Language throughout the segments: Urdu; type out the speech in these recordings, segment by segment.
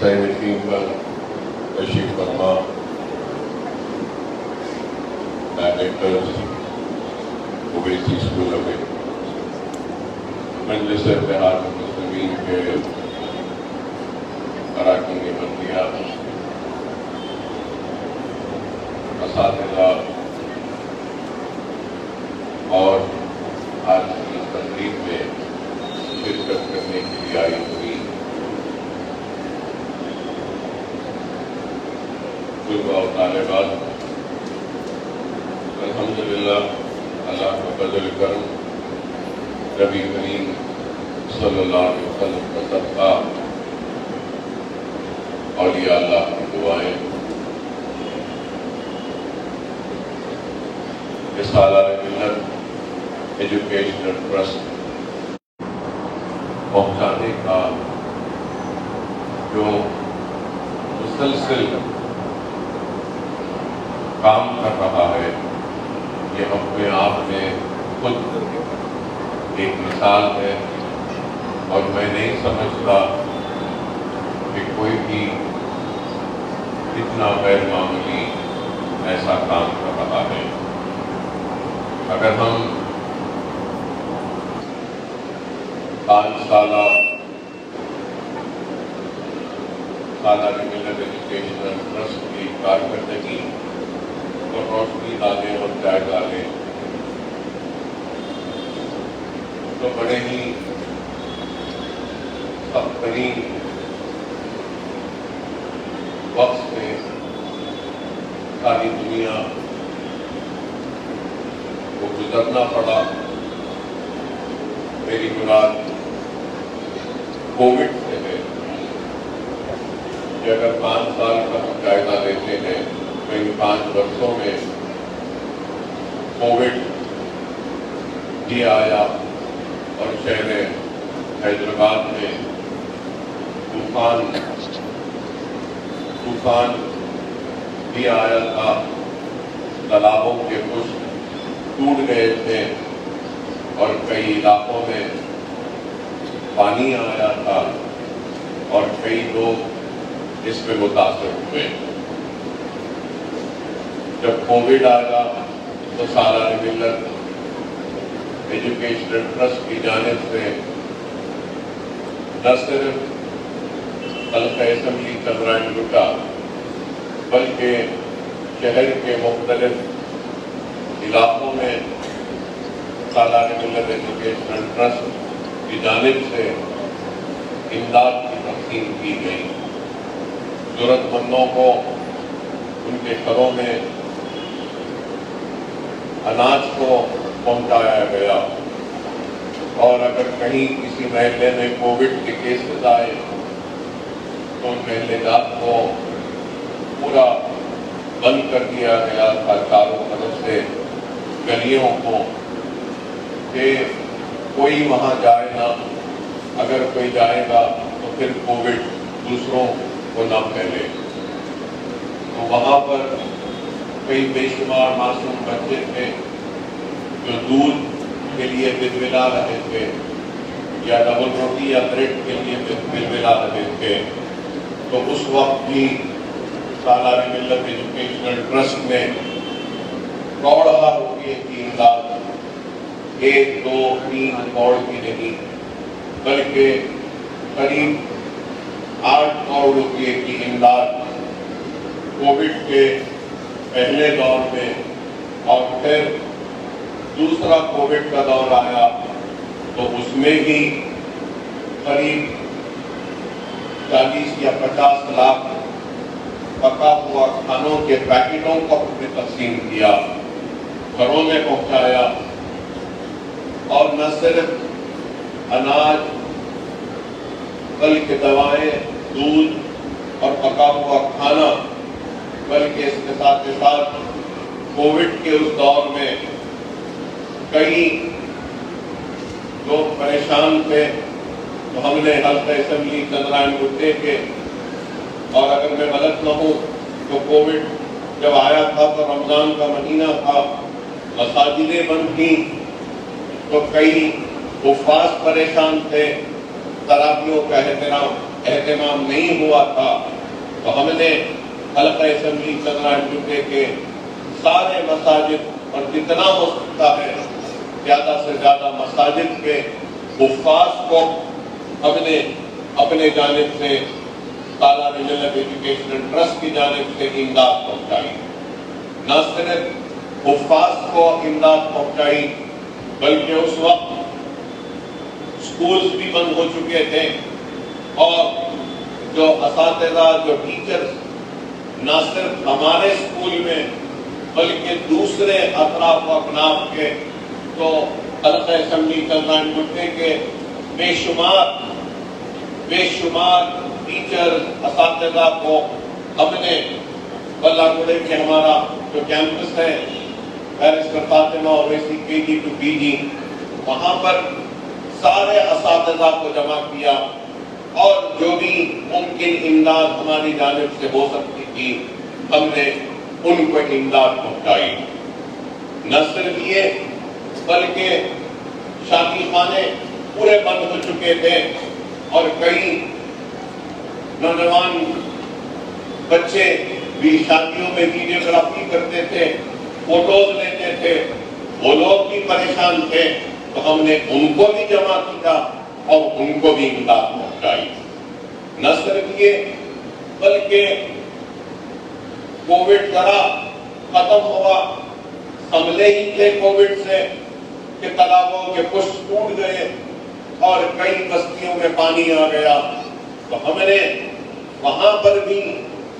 سیمٹین پر تشریف فرما ڈائریکٹرز اویسی اسکول میں مجلس اتحاد المسلمین کے اراکین بلدیہ اساتذہ اور آج کی تقریب میں شرکت کرنے کے لیے آئی ہوئی طلباء و طالبات، الحمدللہ اللہ کا فضل کرم، نبی کریم صلی اللہ علیہ وسلم کا صدقہ، اولیاء اللہ کی دعائیں، سالانہ ملت ایجوکیشنل ٹرسٹ پہنچانے کا جو مسلسل کام کر رہا ہے، یہ اپنے آپ میں خود ایک مثال ہے، اور میں نہیں سمجھتا کہ کوئی بھی اتنا غیر معمولی ایسا کام کر رہا ہے۔ اگر ہم 5 سالہ سالانہ ملت ایجوکیشنل ٹرسٹ کی کارکردگی اور روشنی ڈالیں اور جائزہ لیں تو بڑے ہی سخت ترین وقت میں ساری دنیا کو گزرنا پڑا۔ میری مراد کووڈ سے ہے کہ اگر 5 سال کا ہم جائزہ لیتے ہیں تو ان 5 برسوں میں کووڈ بھی آیا اور شہر حیدرآباد میں طوفان بھی آیا تھا، تالابوں کے خشک ٹوٹ گئے تھے اور کئی علاقوں میں پانی آیا تھا اور کئی لوگ اس میں متاثر ہوئے۔ جب کووڈ آیا تو سالانہ ملت ایجوکیشنل ٹرسٹ کی جانب سے نہ صرف حلقہ اسمبلی چندرائن گٹا بلکہ شہر کے مختلف علاقوں میں سالانہ ملت ایجوکیشنل ٹرسٹ کی جانب سے امداد کی تقسیم کی گئی۔ ضرورت مندوں کو ان کے گھروں میں اناج کو پہنچایا گیا، اور اگر کہیں کسی محلے میں کووڈ کے کیسز آئے تو ان محلے جات کو پورا بند کر دیا گیا تھا چاروں طرف سے گلیوں کو، کہ کوئی وہاں جائے نہ، اگر کوئی جائے گا تو پھر کووڈ دوسروں کو نہ پھیلے۔ تو وہاں پر کئی بے شمار معصوم بچے تھے جو دودھ کے لیے بلبلا رہے تھے، یا ڈبل روٹی یا بریڈ کے لیے بلبلا رہے تھے۔ تو اس وقت بھی سالانہ ملت ایجوکیشنل ٹرسٹ نے کروڑہ روپے کی امداد، 1 2 3 کروڑ کی نہیں بلکہ قریب 8 کروڑ روپے کی امداد کووڈ کے پہلے دور میں، اور پھر دوسرا کووڈ کا دور آیا تو اس میں بھی قریب 40 یا 50 لاکھ پکا ہوا کھانوں کے پیکٹوں کو ہم نے تقسیم کیا، گھروں میں پہنچایا، اور نہ صرف اناج بلکہ دوائیں، دودھ اور پکا ہوا کھانا، بلکہ اس کے ساتھ کووڈ کے اس دور میں کئی لوگ پریشان تھے، تو ہم نے حلقہ اسمبلی چندرائن گٹے کے، اور اگر میں غلط نہ ہوں تو کووڈ جب آیا تھا تو رمضان کا مہینہ تھا، مساجدیں بند تھیں، تو کئی حفاظ پریشان تھے، تراویحوں کا احترام اہتمام نہیں ہوا تھا تو ہم نے حلقہ اسمبلی چندرائن ٹوٹے کے سارے مساجد اور جتنا ہو سکتا ہے زیادہ سے زیادہ مساجد کے حفاظ کو ہم نے اپنے جانب سے سالانہ ملت ایجوکیشنل ٹرسٹ کی جانب سے امداد پہنچائی. نہ صرف حفاظ کو امداد پہنچائی بلکہ اس وقت اسکولز بھی بند ہو چکے تھے اور جو اساتذہ جو ٹیچرز نہ صرف ہمارے اسکول میں بلکہ دوسرے اطراف و اکناف کے تو حلقہ اسمبلی چندرائن ٹوٹے کے بے شمار ٹیچر اساتذہ کو ہم نے بلا گڑے کے ہمارا جو کیمپس ہے barrister Fatima Owaisi KG to PG وہاں پر سارے اساتذہ کو جمع کیا اور جو بھی ممکن امداد ہماری جانب سے ہو سکتی تھی ہم نے ان کو امداد پہنچائی. نہ صرف یہ بلکہ شادی خانے پورے بند ہو چکے تھے اور کئی نوجوان بچے بھی شادیوں میں ویڈیوگرافی کرتے تھے, فوٹوز لیتے تھے, وہ لوگ بھی پریشان تھے تو ہم نے ان کو بھی جمع کیا اور ان کو بھی امداد پہنچائی. نہ صرف یہ بلکہ کووڈ ذرا ختم ہوا, حملے ہی تھے کووڈ سے کہ تالابوں کے پشت ٹوٹ گئے اور کئی بستیوں میں پانی آ گیا تو ہم نے وہاں پر بھی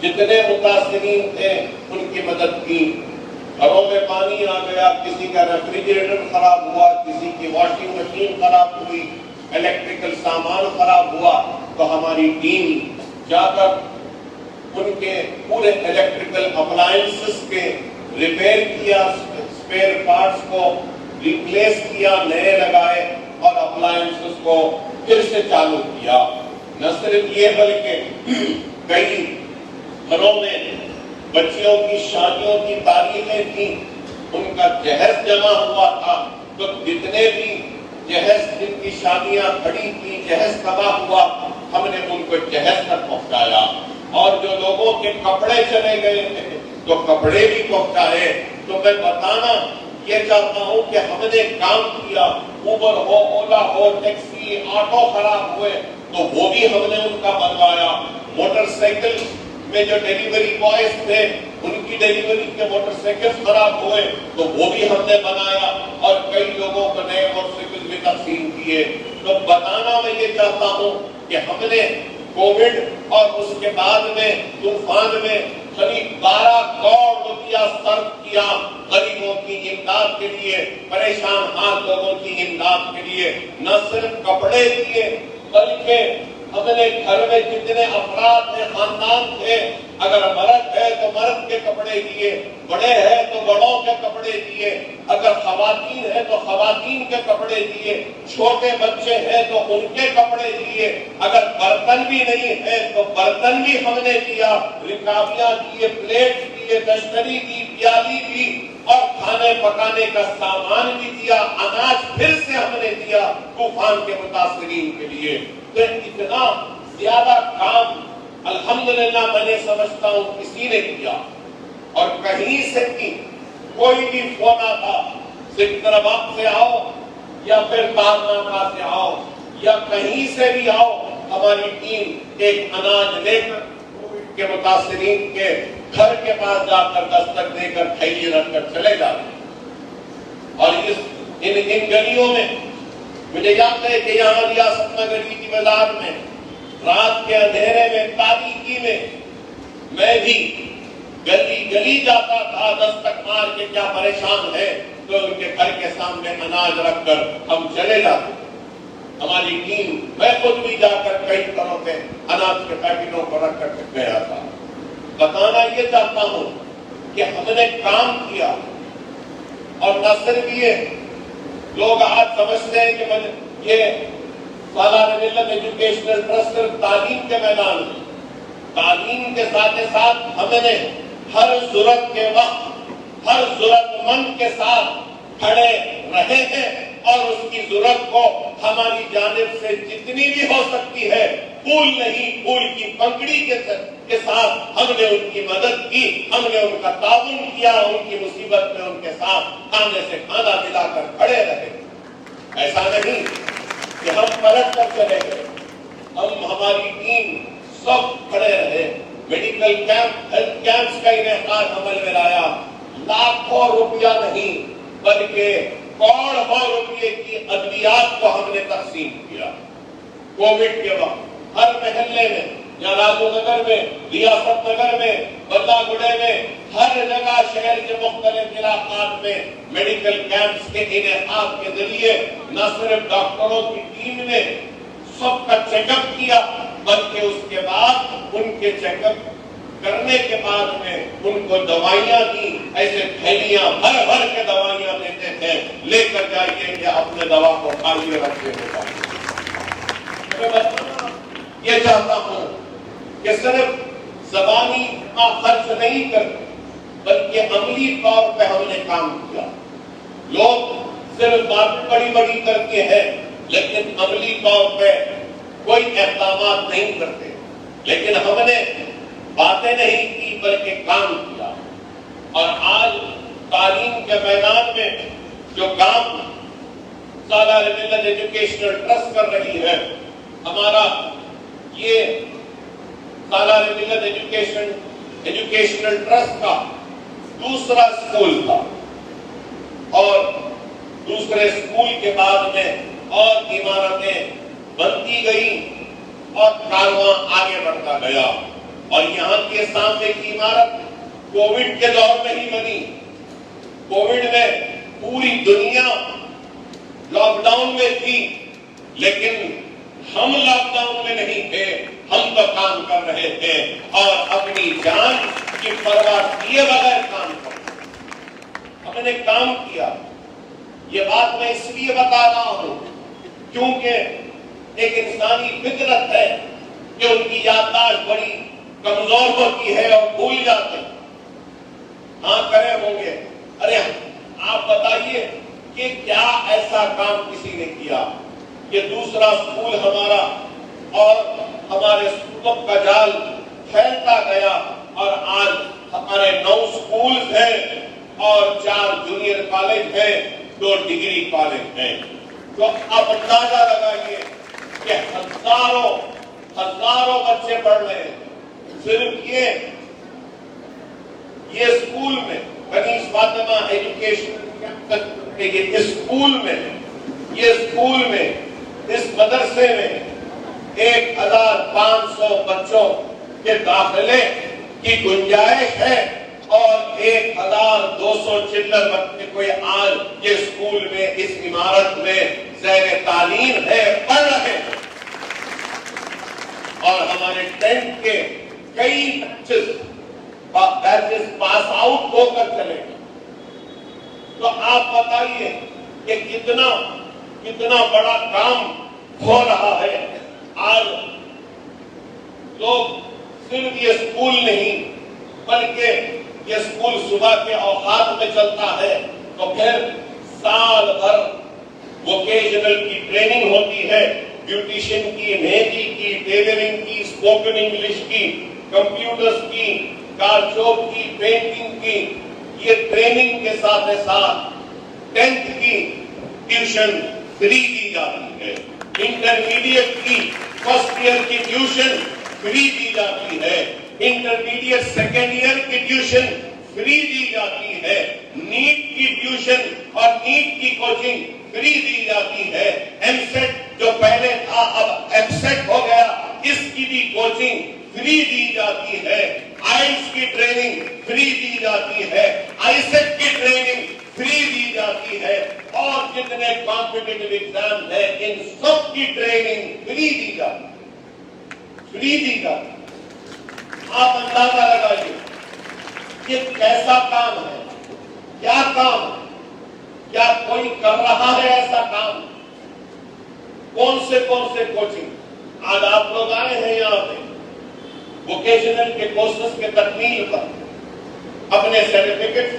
جتنے متاثرین تھے ان کی مدد کی. گھروں میں پانی آ گیا, کسی کا ریفریجریٹر خراب ہوا, کسی کی واشنگ مشین خراب ہوئی, الیکٹریکل سامان خراب ہوا تو ہماری ٹیم جا کر ان کے پورے الیکٹریکل اپلائنسز کے ریپیئر کیا, اسپیئر پارٹس کو ریپلیس کیا, نئے لگائے اور اپلائنسز کو پھر سے چالو کیا. نہ صرف یہ بلکہ کئی گھروں میں بچیوں کی شادیوں کی تاریخیں تھیں, ان کا جہیز جمع ہوا تھا تو جتنے بھی جہیز جن کی شادیاں کھڑی تھیں, جہیز تباہ ہوا, ہم نے ان کو جہیز تک پہنچایا. اور جو لوگوں کے کپڑے چلے گئے تھے تو کپڑے بھی پہنچائے. تو میں بتانا یہ چاہتا ہوں کہ ہم نے کام کیا. اوبر ہو, اولا ہو, ٹیکسی, آٹو خراب ہوئے تو وہ بھی ہم نے ان کا بنوایا. موٹر سائیکل میں جو ڈیلیوری بوائز تھے ان کی ڈیلیوری کے موٹر سائیکل خراب ہوئے تو وہ بھی ہم نے بنایا اور کئی لوگوں کو نئے موٹر سائیکل بھی تقسیم کیے. تو بتانا میں یہ چاہتا ہوں کہ ہم نے کووڈ اور اس کے بعد میں طوفان میں قریب 12 کروڑ روپیہ صرف کیا غریبوں کی امداد کے لیے, پریشان حال لوگوں کی امداد کے لیے. نہ صرف کپڑے دیے بلکہ ہم نے گھر میں جتنے افراد ہیں, خاندان تھے, اگر مرد ہے تو مرد کے کپڑے دیے, بڑے ہیں تو بڑوں کے کپڑے دیے, اگر خواتین ہیں تو خواتین کے کپڑے دیے, چھوٹے بچے ہیں تو ان کے کپڑے دیے, اگر برتن بھی نہیں ہے تو برتن بھی ہم نے دیا, رکابیاں دیے, پلیٹ دیے, دشتری دی, پیالی دی اور کھانے پکانے کا سامان بھی دیا. اناج پھر سے ہم نے دیا طوفان کے متاثرین کے لیے. تو اتنا زیادہ کام الحمدللہ میں نے سمجھتا ہوں کسی نے کیا اور کہیں سے بھی کوئی بھی فون آتا, سکندرآباد سے آؤ یا پھر تارناکہ سے آؤ یا کہیں سے بھی آؤ, ہماری ٹیم ایک اناج لے کر کووڈ کے متاثرین کے گھر کے پاس جا کر دستک دے کر تھیلی رکھ کر چلے جاتے. اور ان گلیوں میں مجھے یاد ہے کہ یہاں ریاست نگری کی بازار میں رات کے اندھیرے میں تاریکی میں بھی گلی گلی جاتا تھا دستک مار کے کیا پریشان ہے تو ان کے گھر کے سامنے اناج رکھ کر ہم چلے جاتے. ہماری ٹیم, میں خود بھی جا کر کئی طرح کے اناج کے پیکٹوں کو رکھ کر گیا تھا. بتانا یہ چاہتا ہوں کہ ہم نے کام کیا اور نہ صرف یہ, لوگ آج سمجھتے ہیں کہ یہ سالانہ ملت ایجوکیشنل ٹرسٹ صرف تعلیم کے میدان میں, تعلیم کے ساتھ ساتھ ہم نے ہر ضرورت کے وقت ہر ضرورت مند کے ساتھ کھڑے رہے ہیں اور اس کی ضرورت کو ہماری جانب سے جتنی بھی ہو سکتی ہے پھول نہیں، پھول کی پنکھڑی کے ساتھ ہم نے ان کی مدد کی، ہم نے ان کا تعاون کیا، ان کی مصیبت میں ان کے ساتھ کھانے سے کھانا ملا کر کھڑے رہے۔ ایسا نہیں کہ ہم پلٹ کر چلے گئے، ہماری ٹیم سب کھڑے رہے، میڈیکل کیمپ، ہیلتھ کیمپس کا انعقاد عمل میں لایا، لاکھوں روپیہ نہیں بلکہ کروڑوں روپے کی ادویات کو ہم نے تقسیم کیا۔ کووڈ کے وقت ہر محلے میں، یا راجو نگر میں، ریاست نگر میں، بلہ گڑھے میں، ہر جگہ شہر کے مختلف علاقات میں میڈیکل کیمپس کے انعقاد کے ذریعے نہ صرف ڈاکٹروں کی ٹیم نے سب کا چیک اپ کیا، بلکہ اس کے بعد ان کے چیک اپ کرنے کے بعد میں ان کو دوائیاں دی، ایسے تھیلیاں بھر بھر کے دوائیاں دیتے تھے، لے کر جائیے کہ اپنے دوا کو کھائیے رکھے ہوگا۔ یہ چاہتا ہوں کہ صرف زبانی کا خرچ نہیں کرتے بلکہ عملی طور پہ ہم نے کام کیا۔ لوگ صرف باتیں بڑی بڑی کرتے ہیں لیکن عملی طور پہ کوئی اقدامات نہیں کرتے، لیکن ہم نے باتیں نہیں کی بلکہ کام کیا۔ اور آج تعلیم کے میدان میں جو کام سالار ملت ایجوکیشنل ٹرسٹ کر رہی ہے، ہمارا یہ سالار ملت ایجوکیشنل ٹرسٹ کا دوسرا اسکول تھا، اور دوسرے اسکول کے بعد میں اور عمارتیں بنتی گئی اور کارواں آگے بڑھتا گیا، اور یہاں کے سامنے کی عمارت کووڈ کے دور میں ہی بنی۔ کووڈ میں پوری دنیا لاک ڈاؤن میں تھی، لیکن ہم لاک ڈاؤن میں نہیں تھے، ہم تو کام کر رہے تھے اور اپنی جان کی پرواہ کیے بغیر کام کر رہے تھے۔ ہم نے کام کیا۔ یہ بات میں اس لیے بتا رہا ہوں کیونکہ ایک انسانی فطرت ہے کہ ان کی یادداشت بڑی کمزور ہوتی ہے اور بھول جاتے ہیں۔ ہاں کرے ہوں گے، ارے آپ بتائیے کہ کیا ایسا کام کسی نے کیا کہ دوسرا اسکول ہمارا اور ہمارے اسکول کا جال پھیلتا گیا، اور آج ہمارے 9 اسکولز ہیں اور 4 جونیئر کالج ہیں، 2 ڈگری کالج ہیں۔ تو آپ اندازہ لگائیے کہ ہزاروں بچے پڑھ رہے ہیں۔ صرف یہ اسکول میں کنیز فاطمہ ایجوکیشن اسکول میں اس مدرسے میں 1500 بچوں کے داخلے کی گنجائش ہے، اور 1200 چلر بچے کوئی آج یہ اسکول میں اس عمارت میں زیر تعلیم ہے، پڑھ رہے ہیں، اور ہمارے 10th کے کئی بیچز پاس آؤٹ ہو کر چلے گئے۔ تو آپ بتائیے کہ کتنا بڑا کام ہو رہا ہے۔ آج لوگ صرف یہ اسکول نہیں بلکہ یہ اسکول صبح کے اوقات میں چلتا ہے، تو پھر سال بھر ووکیشنل کی ٹریننگ ہوتی ہے، بیوٹیشین کی، مہندی کی، ٹیلرنگ کی، اسپوکن انگلش کی، کمپیوٹرز کی، کار چوب کی، پینٹنگ کی۔ یہ ٹریننگ کے ساتھ 10th کی ٹیوشن فری دی جاتی ہے، انٹرمیڈیٹ کی فرسٹ ایئر کی ٹیوشن فری دی جاتی ہے، انٹرمیڈیٹ سیکنڈ ایئر کی ٹیوشن فری دی جاتی ہے، نیٹ کی ٹیوشن اور نیٹ کی کوچنگ فری دی جاتی ہے، ایم سیٹ جو پہلے تھا اب ایف سیٹ ہو گیا، اس کی بھی کوچنگ فری دی جاتی ہے، آئلٹس کی ٹریننگ فری دی جاتی ہے، آئی سیٹ کی ٹریننگ فری دی جاتی ہے، اور جتنے کمپٹیٹیو ایگزام ہے ان سب کی ٹریننگ فری دی جاتی ہے، فری دی جاتی ہے۔ آپ اندازہ لگائیے یہ کیسا کام ہے، کیا کام ہے، کیا کوئی کر رہا ہے ایسا کام؟ کون سے کوچنگ؟ آج آپ لوگ آئے ہیں یہاں پہ ووکیشنل کے کورسز کے تکمیل پر اپنے سرٹیفکیٹ،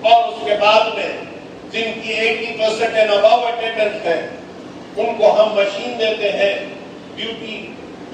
اور اس کے بعد میں جن کی 80% اینڈ ابو اٹینڈنس ہے ان کو ہم مشین دیتے ہیں، بیوٹی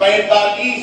45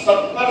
70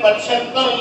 75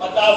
50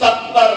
70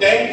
10th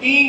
3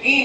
3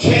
6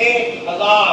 1000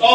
100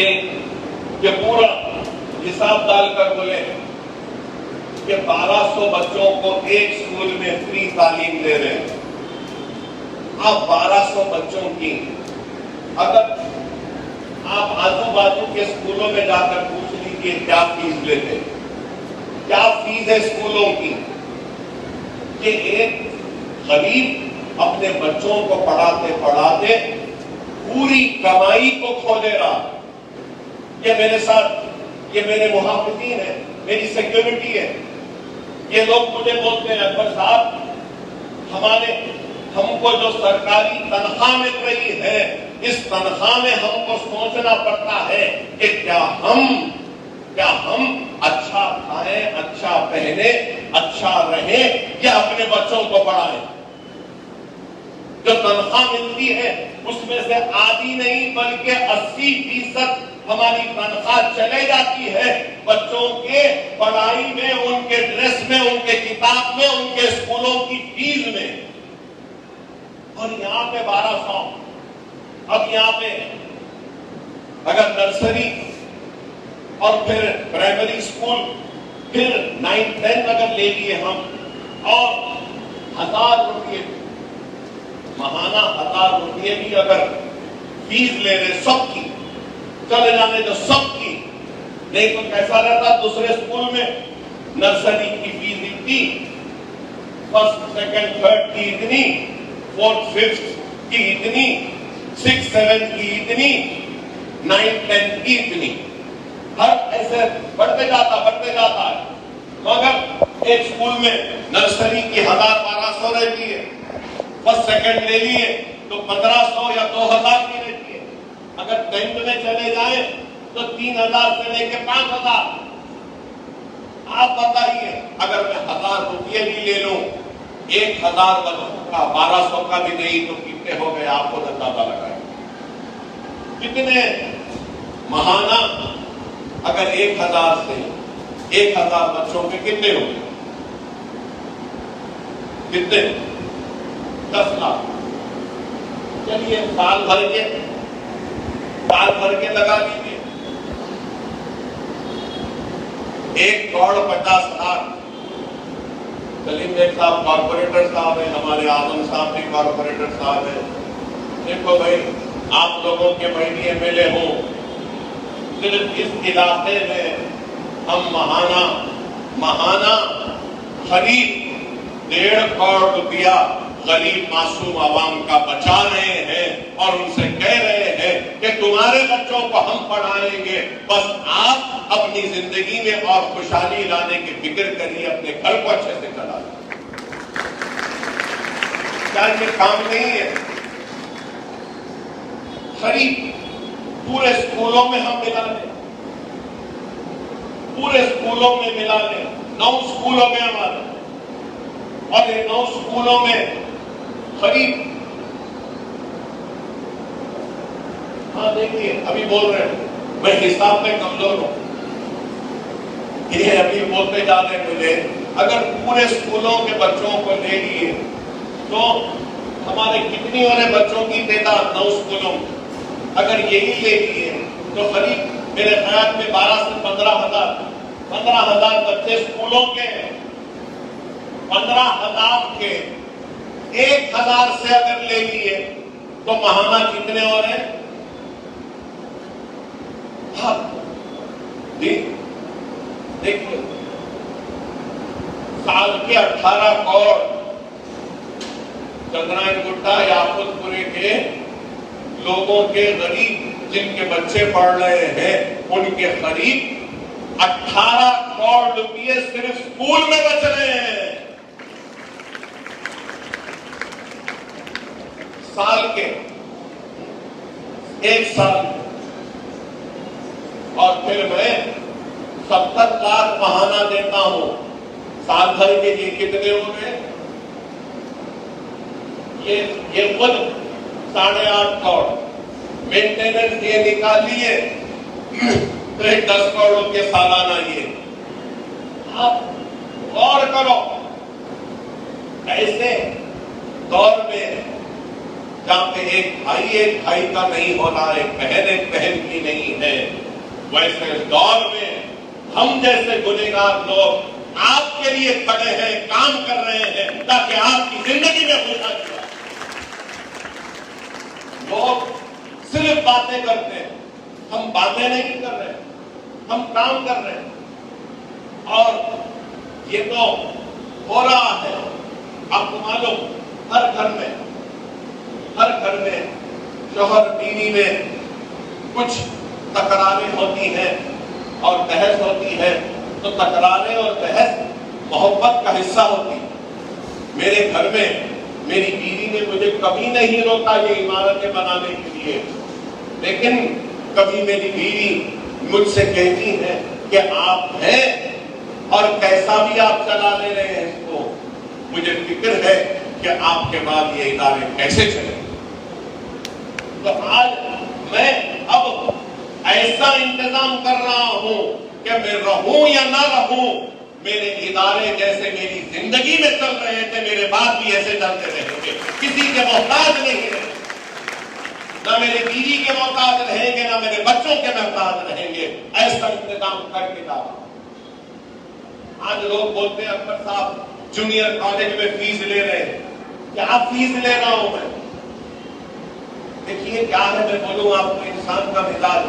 یہ پورا حساب ڈال کر بولے کہ 1200 بچوں کو ایک اسکول میں فری تعلیم دے رہے ہیں. آپ 1200 بچوں کی اگر آپ آزو بازو کے اسکولوں میں جا کر پوچھ لیجیے کیا فیس لیتے, کیا فیس ہے اسکولوں کی, کہ ایک غریب اپنے بچوں کو پڑھاتے پڑھاتے پوری کمائی کو کھو دے رہا. یہ میرے ساتھ, یہ میرے محافظین ہیں, میری سیکیورٹی ہے. یہ لوگ مجھے بولتے ہیں اکبر صاحب ہم کو جو سرکاری تنخواہ مل رہی ہے اس تنخواہ میں ہم کو سوچنا پڑتا ہے کہ کیا ہم اچھا کھائیں, اچھا پہنے, اچھا رہیں یا اپنے بچوں کو پڑھائیں. جو تنخواہ ملتی ہے اس میں سے آدھی نہیں بلکہ 80% ہماری تنخواہ چلے جاتی ہے بچوں کے پڑھائی میں, ان کے ڈریس میں, ان کے کتاب میں, ان کے اسکولوں کی فیس میں. اور یہاں پہ 1200. اب یہاں پہ اگر نرسری اور پھر پرائمری اسکول پھر 9-10 اگر لے لیے ہم اور 1000 روپئے ماہانہ 1000 روپئے بھی اگر فیس لے رہے سب کی, چلے جانے تو سب کی, نہیں تو کیسا رہتا دوسرے اسکول میں نرسری کی فیس اتنی, فرسٹ سیکنڈ تھرڈ کی اتنی, فورتھ ففتھ کی اتنی, 6-7 کی اتنی, 9-10 کی اتنی, ہر ایسے بڑھتے جاتا ہے. مگر ایک اسکول میں نرسری کی 1000-1200 رہتی ہے, فرسٹ سیکنڈ لے لیے تو 1500 یا 2000 کی رہتی ہے. اگر 10th میں چلے جائیں تو 3000 سے لے کے 5000. آپ بتائیے اگر میں 1000 روپئے بھی لے لوں, 1000 بچوں کا 1200 کا بھی نہیں تو کتنے ہو گئے آپ کو اندازہ لگائیں. کتنے ماہانہ اگر 1000 سے 1000 بچوں کے کتنے ہو گئے, کتنے 10 لاکھ. چلیے سال بھر کے لگا دیجیے 1,50,00,000. سلیم بیگ صاحب کارپوریٹر صاحب ہیں, ہمارے اعظم صاحب بھی کارپوریٹر صاحب ہیں. دیکھو بھائی آپ لوگوں کے بھائی ایم ایل اے ہوں, صرف اس علاقے میں ہم ماہانہ خرید 1.5 کروڑ روپیہ غریب معصوم عوام کا بچا رہے ہیں اور ان سے کہہ رہے ہیں کہ تمہارے بچوں کو ہم پڑھائیں گے, بس آپ اپنی زندگی میں اور خوشحالی لانے کی فکر کریے, اپنے گھر کو اچھے سے چلا لیں. کیا یہ کام نہیں ہے؟ خرید پورے اسکولوں میں ہم ملا لیں, پورے اسکولوں میں ملا لیں, 9 اسکولوں میں ہمارے, اور یہ 9 اسکولوں میں خرید. ہاں دیکھیے ابھی بول رہے ہیں میں حساب میں کمزور ہوں, یہ ابھی بولتے جاتے مجھے اگر پورے اسکولوں کے بچوں کو لے لیے تو ہمارے کتنی اور بچوں کی تعداد 9 اسکولوں میں اگر یہی لے لیے تو قریب میرے خیال میں 12 سے 15,000 بچے اسکولوں کے, 15,000 کے 1,000 سے اگر لے لیے تو ماہانہ کتنے ہو رہے ہیں؟ دیکھیے سال کے 18 کروڑ چندرائن گٹا یاقوت پورے کے لوگوں کے غریب جن کے بچے پڑھ رہے ہیں ان کے قریب 18 کروڑ روپئے صرف اسکول میں بچ رہے ہیں سال کے, ایک سال. اور پھر میں 70 لاکھ ماہانہ دیتا ہوں, سال بھر کے لیے کتنے ہو گئے؟ یہ خود 8.5 کروڑ. مینٹیننس یہ نکال لیے تو 10 کروڑ کے سالانہ. یہ آپ غور کرو ایسے دور میں جہاں پہ ایک بھائی کا نہیں ہونا، ایک بہن کی نہیں ہے، ویسے دور میں ہم جیسے گنہگار لوگ آپ کے لیے کھڑے ہیں، کام کر رہے ہیں تاکہ آپ کی زندگی میں خوشحالی آئے۔ لوگ صرف باتیں کرتے ہیں، ہم باتیں نہیں کر رہے، ہم کام کر رہے ہیں، اور یہ تو ہو رہا ہے۔ آپ کو معلوم ہر گھر میں شوہر بیوی میں کچھ تکراریں ہوتی ہیں اور بحث ہوتی ہے، تو تکراریں اور بحث محبت کا حصہ ہوتی ہے۔ میرے گھر میں میری بیوی نے مجھے کبھی نہیں روکا یہ عمارتیں بنانے کے لیے، لیکن کبھی میری بیوی مجھ سے کہتی ہے کہ آپ ہیں اور کیسا بھی آپ چلا لے رہے ہیں اس کو، مجھے فکر ہے کہ آپ کے بعد یہ ادارے کیسے چلیں۔ تو آج میں اب ایسا انتظام کر رہا ہوں کہ میں رہوں یا نہ رہوں، میرے ادارے جیسے میری زندگی میں چل رہے تھے میرے بعد بھی ایسے چلتے رہیں گے، کسی کے محتاج نہیں رہیں گے، نہ میرے بیوی کے محتاج رہیں گے، نہ میرے بچوں کے محتاج رہیں گے۔ ایسا انتظام کر کے جا۔ آج لوگ بولتے ہیں اکبر صاحب جونیئر کالج میں فیس لے رہے ہیں، کیا فیس لے رہا ہوں میں؟ دیکھیے کیا ہے، میں بولوں آپ کو، انسان کا مزاج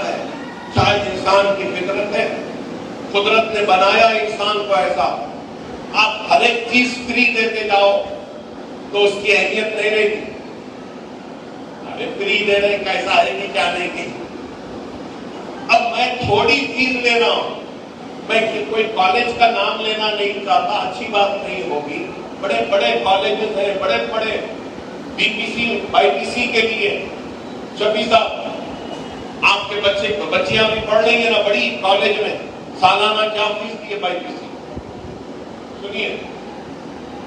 ہے، شاید انسان کی فطرت ہے، قدرت نے بنایا انسان کو ایسا، آپ ہر ایک چیز فری دیتے جاؤ تو اس کی اہمیت نہیں رہے گی۔ ارے فری دے رہے کیسا ہے کہ کیا نہیں کی۔ اب میں تھوڑی چیز لے رہا ہوں، میں کوئی کالج کا نام لینا نہیں چاہتا، اچھی بات نہیں ہوگی، بڑے بڑے کالجز ہیں، بڑے بڑے بی پی سی بائی پی سی کے لیے شفیع صاحب آپ کے بچیاں بھی پڑھ رہی ہیں نا بڑی کالج میں، سالانہ کیا فیس دی ہے بائی پی سی؟ سنیے،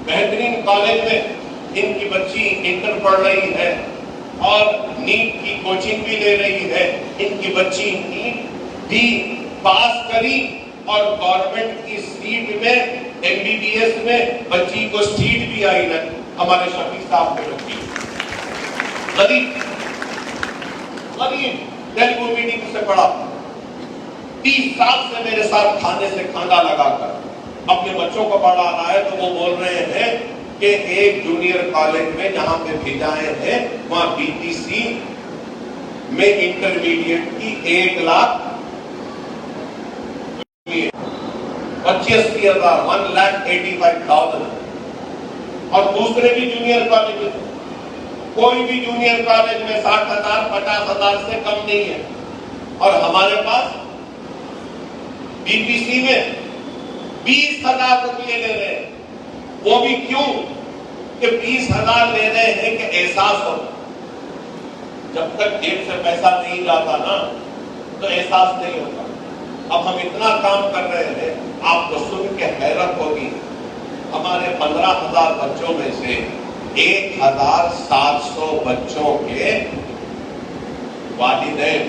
بہترین کالج میں ان کی بچی انٹر پڑھ رہی ہے اور نیٹ کی کوچنگ بھی لے رہی ہے، ان کی بچی نیٹ بھی پاس کری اور گورنمنٹ کی سیٹ میں ایم بی بی ایس میں بچی کو سیٹ بھی آئی نا، ہمارے شفیع صاحب کے بچی غریب تیلگو میڈیم سے پڑھا، 30 سال سے میرے ساتھ کھانے سے کھانا لگا کر اپنے بچوں کو پڑھا رہا ہے، تو وہ بول رہے ہیں کہ ایک جونیئر کالج میں جہاں پہ بھیجائے ہیں وہاں بی ٹی سی میں انٹرمیڈیٹ کی 1,00,000 85,000 1,85,000 اور دوسرے بھی جونیئر کالج، کوئی بھی جونیئر کالج میں 60,000 50,000 سے کم نہیں ہے، اور ہمارے پاس بی پی سی میں 20,000 روپئے لے رہے ہیں۔ وہ بھی کیوں کہ 20,000 لے رہے ہیں کہ احساس ہو، جب تک جیب سے پیسہ نہیں جاتا نا تو احساس نہیں ہوتا۔ اب ہم اتنا کام کر رہے ہیں، آپ کو سن کے حیرت ہوگی، ہمارے 15,000 بچوں میں سے 1,700 بچوں کے والدین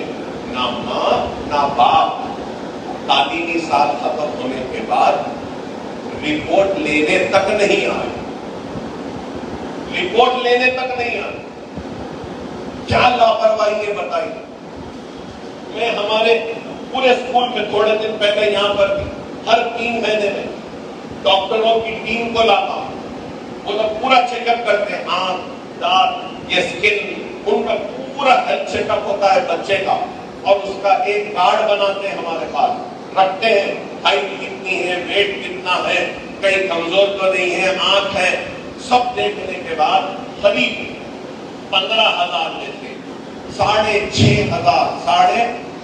نہ ماں نہ باپ تعلیمی سال ختم ہونے کے بعد رپورٹ لینے تک نہیں آئے، رپورٹ لینے تک نہیں آئے۔ کیا لاپرواہی ہے بتائیے۔ میں ہمارے پورے اسکول میں تھوڑے دن پہلے یہاں پر بھی ہر 3 مہینے میں ڈاکٹروں کی ٹیم کو لاتا ہوں، وہ تو پورا چیک اپ کرتے ہیں، آنکھ دانت یہ اسکن، ان کا پورا ہیلتھ چیک اپ ہوتا ہے بچے کا، اور اس کا ایک کارڈ بناتے ہیں، ہمارے پاس رکھتے ہیں، ہائٹ کتنی ہے، ویٹ کتنا ہے، کہیں کمزور تو نہیں ہے، آنکھ ہے، سب دیکھنے کے بعد قریب 15,000 میں سے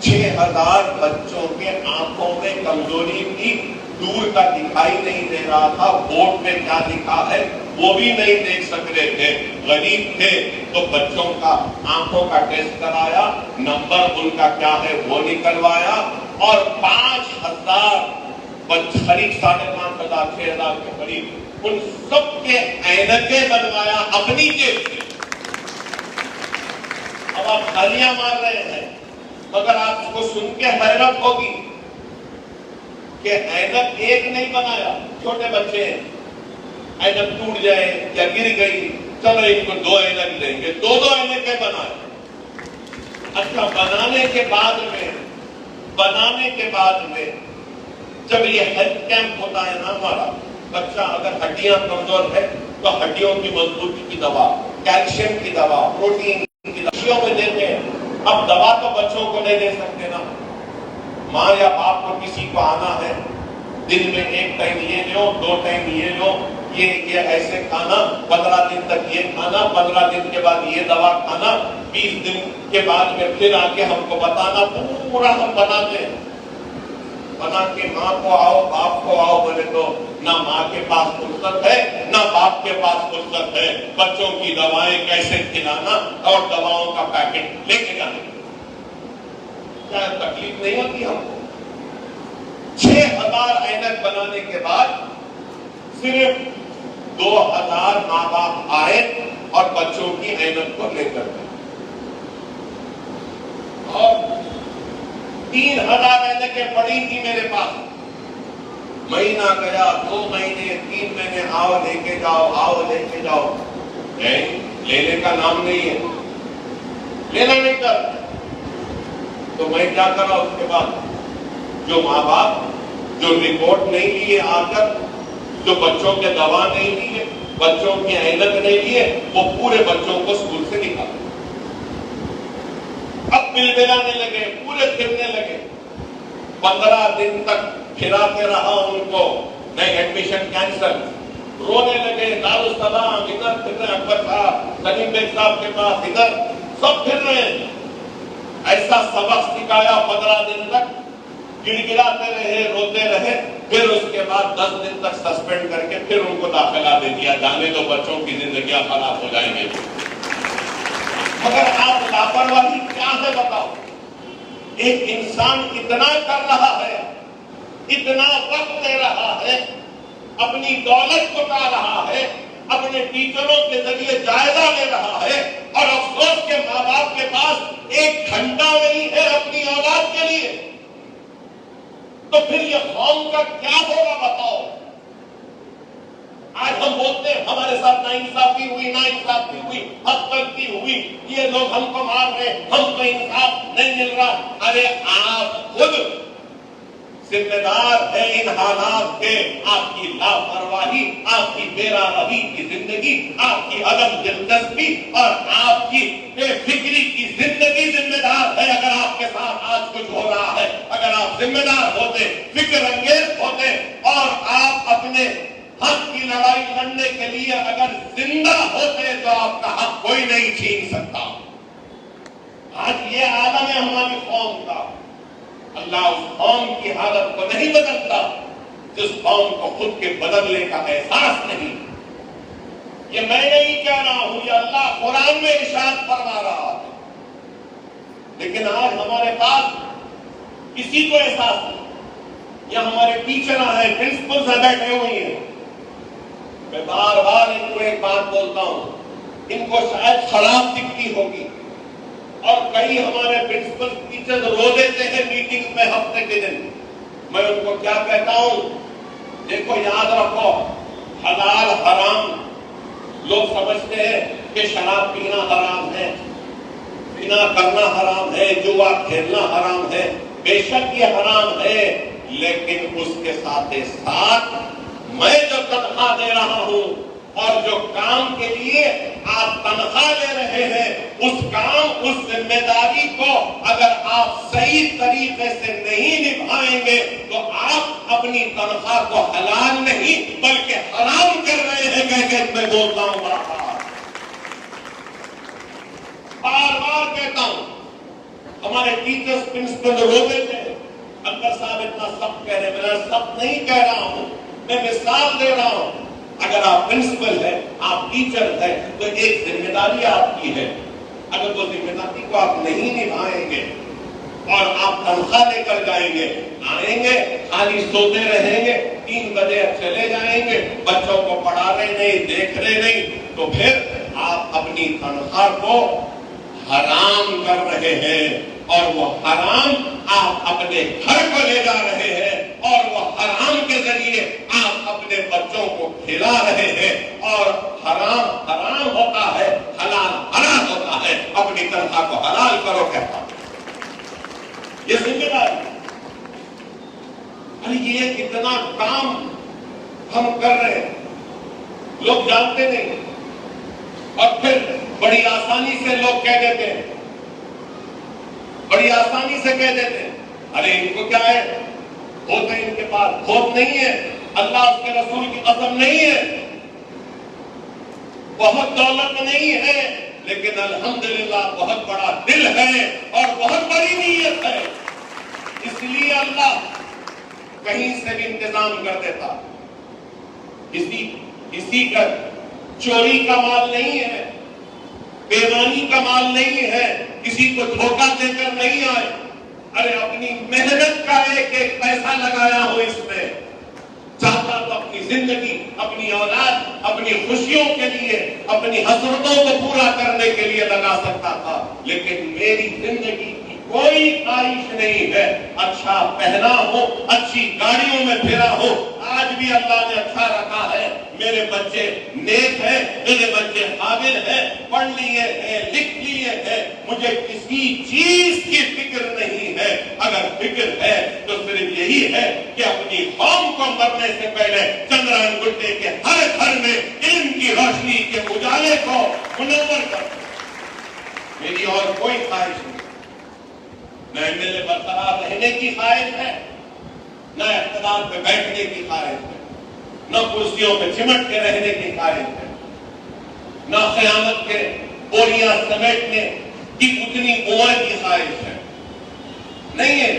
6,500 بچوں کے آنکھوں میں کمزوری تھی، دور کا دکھائی نہیں دے رہا تھا، بورڈ میں کیا لکھا ہے وہ بھی نہیں دیکھ سک رہے تھے، غریب تھے، تو بچوں کا آنکھوں کا ٹیسٹ کرایا، نمبر ان کا کیا ہے وہ نکلوایا، اور 5,000 قریب 5,500 6,000 کے قریب ان سب کے اینکیں بنوایا اپنی جیب سے۔ اب آپ تالیاں مار رہے ہیں، مگر آپ کو سن کے حیرت ہوگی کہ اینک ایک نہیں بنایا، چھوٹے بچے ہیں، اینک ٹوٹ جائے یا گر گئی چلو ان کو 2 اینک دیں گے، 2 اینکیں بنائیں۔ اچھا بنانے کے بعد میں جب یہ ہیلتھ کیمپ ہوتا ہے نا، ہمارا بچہ اگر ہڈیاں کمزور ہے تو ہڈیوں کی مضبوطی کی دوا، کیلشیم کی دوا، پروٹین کی دوا میں دیتے ہیں۔ اب دوا تو بچوں کو نہیں دے سکتے نا، ماں یا باپ کو کسی کو آنا ہے، دن میں 1 ٹائم یہ لو، 2 ٹائم یہ لو، یہ ایسے کھانا، 15 دن تک یہ کھانا، 15 دن کے بعد یہ دوا کھانا، 20 دن کے بعد میں پھر آ کے ہم کو بتانا، پورا ہم بتاتے ہیں۔ بنا کے ماں کو آؤ، باپ کو آؤ، بولے تو نہ ماں کے پاس فرصت ہے نہ باپ کے پاس فرصت ہے بچوں کی دوائیں کیسے کھلانا اور دواؤں کا پیکٹ لے کے جانے کی۔ کیا تکلیف نہیں ہوتی ہم کو؟ 6000 اینک بنانے کے بعد صرف 2000 ماں باپ آئے اور بچوں کی اینک کو لے کر گئے، اور 3000 اینکیں پڑی تھی میرے پاس۔ مہینہ گیا، 2 مہینے، 3 مہینے، آؤ لے کے جاؤ، آؤ لے کے جاؤ، لینے کا نام نہیں ہے، لینا نہیں کر۔ تو میں کیا کرا اس کے بعد؟ جو ماں باپ جو رپورٹ نہیں لیے آ کر، جو بچوں کے دوا نہیں لیے، بچوں کی اینک نہیں لیے، وہ پورے بچوں کو اسکول سے نکالا۔ اب مل ملانے لگے، پورے پھرنے لگے۔ 15 دن تک پھراتے رہا ان کو، نہیں ایڈمیشن کینسل، رونے لگے، دارالسلام ادھر پھر رہے، اکبر صاحب سلیم بیگ صاحب کے پاس ادھر، سب پھر رہے ہیں۔ ایسا سبق سکھایا 15 دن تک، گڑ گڑاتے رہے، روتے رہے، پھر اس کے بعد 10 دن تک سسپینڈ کر کے پھر ان کو داخلہ دے دیا، جانے دو بچوں کی زندگیاں خراب ہو جائیں گے۔ مگر آپ لاپرواہی کیا ہے بتاؤ؟ ایک انسان اتنا کر رہا ہے، اتنا وقت دے رہا ہے، اپنی دولت لٹا رہا ہے، اپنے ٹیچروں کے ذریعے جائزہ لے رہا ہے، اور افسوس کے ماں باپ کے پاس 1 گھنٹہ نہیں ہے اپنی اولاد کے لیے۔ تو پھر یہ قوم کا کیا ہوگا بتاؤ؟ آج ہم بولتے ہیں ہمارے ساتھ ناانصافی ہوئی، حق تلفی ہوئی، یہ لوگ ہم کو مار رہے، ہم کو انصاف نہیں مل رہا۔ ارے آپ خود ذمہ دار ہے ان حالات کے، آپ کی لاپرواہی، آپ کی بے راہی کی زندگی، آپ کی عدم دلچسپی اور آپ کی بے فکری کی زندگی ذمہ دار ہے۔ اگر آپ کے ساتھ آج کچھ ہو رہا ہے، اگر آپ ذمہ دار ہوتے، فکر انگیز ہوتے، اور آپ اپنے حق کی لڑائی لڑنے کے لیے اگر زندہ ہوتے، تو آپ کا حق کوئی نہیں چھین سکتا۔ آج یہ عالم ہے ہماری قوم کا۔ اللہ اس قوم کی حالت کو نہیں بدلتا جس قوم کو خود کے بدلنے کا احساس نہیں۔ یہ میں نہیں کہہ رہا ہوں، یہ اللہ قرآن میں ارشاد فرما رہا ہے، لیکن آج ہمارے پاس کسی کو احساس نہیں۔ یہ ہمارے ٹیچر ہیں، پرنسپلز ہیں، بیٹھے ہوئے ہیں۔ میں بار بار ان کو ایک بات بولتا ہوں، ان کو شاید خراب دکھتی ہوگی، اور کئی ہمارے پرنسپل ٹیچر رو دیتے ہیں میٹنگ میں ہفتے کے دن۔ میں ان کو کیا کہتا ہوں، دیکھو یاد رکھو، حلال حرام لوگ سمجھتے ہیں کہ شراب پینا حرام ہے، زنا کرنا حرام ہے، جوا کھیلنا حرام ہے۔ بے شک یہ حرام ہے، لیکن اس کے ساتھ ساتھ میں جو تنخواہ دے رہا ہوں اور جو کام کے لیے آپ تنخواہ لے رہے ہیں، اس کام، اس ذمہ داری کو اگر آپ صحیح طریقے سے نہیں نبھائیں گے تو آپ اپنی تنخواہ کو حلال نہیں بلکہ حرام کر رہے ہیں، کہہ کے میں بولتا ہوں بار بار کہتا ہوں۔ ہمارے ٹیچرز پرنسپل روتے تھے، اکبر صاحب اتنا سخت کہہ رہے ہیں، میں سخت نہیں کہہ رہا ہوں، میں مثال دے رہا ہوں۔ اگر آپ پرنسپل ہیں، آپ ٹیچر ہیں، تو ایک ذمہ داری آپ کی ہے۔ اگر وہ ذمہ داری کو آپ نہیں نبھائیں گے اور آپ تنخواہ لے کر جائیں گے، آئیں گے، خالی سوتے رہیں گے، 3 بجے چلے جائیں گے، بچوں کو پڑھا رہے نہیں، دیکھ رہے نہیں، تو پھر آپ اپنی تنخواہ کو حرام کر رہے ہیں، اور وہ حرام آپ اپنے گھر کو لے جا رہے ہیں۔ اور وہ حرام کے ذریعے آپ اپنے بچوں کو کھلا رہے ہیں، اور حرام حرام ہوتا ہے، حلال حلال ہوتا ہے، اپنی تنخواہ کو حلال کرو کہتا ہے۔ یہ ذمہ داری، یہ کتنا کام ہم کر رہے ہیں، لوگ جانتے نہیں، اور پھر بڑی آسانی سے لوگ کہہ دیتے ہیں، بڑی آسانی سے کہہ دیتے ہیں ارے ان کو کیا ہے، ہوتا ان کے پاس، ہوت نہیں ہے، اللہ اس کے رسول کی قسم نہیں ہے، بہت دولت نہیں ہے، لیکن الحمدللہ بہت بڑا دل ہے اور بہت بڑی نیت ہے، اس لیے اللہ کہیں سے بھی انتظام کر دیتا۔ اسی کا چوری کا مال نہیں ہے، بےمانی کا مال نہیں ہے، کسی کو دھوکہ دے کر نہیں آئے، ارے اپنی محنت کا ایک ایک پیسہ لگایا ہو اس میں، چاہتا تو اپنی زندگی، اپنی اولاد، اپنی خوشیوں کے لیے، اپنی حسرتوں کو پورا کرنے کے لیے لگا سکتا تھا، لیکن میری زندگی کی کوئی خواہش نہیں ہے اچھا پہنا ہو، اچھی گاڑیوں میں پھرا ہو، آج بھی اللہ نے اچھا رکھا ہے، میرے بچے نیک ہیں، میرے بچے قابل ہیں، پڑھ لیے ہیں، لکھ لیے ہیں، مجھے کسی چیز کی فکر نہیں ہے، اگر فکر ہے تو صرف یہی ہے کہ اپنی قوم کو مرنے سے پہلے چندران گڈے کے ہر گھر میں علم کی روشنی کے اجالے کو منور کر، میری اور کوئی خواہش نہیں، نہ MLA برقرار رہنے کی خواہش ہے، نہ اقتدار پہ بیٹھنے کی خواہش ہے، نہ کرسیوں پہ چمٹ کے رہنے کی خواہش ہے، نہ قیامت کے بوریاں سمیٹنے کی اتنی عمر کی خواہش ہے، نہیں ہے،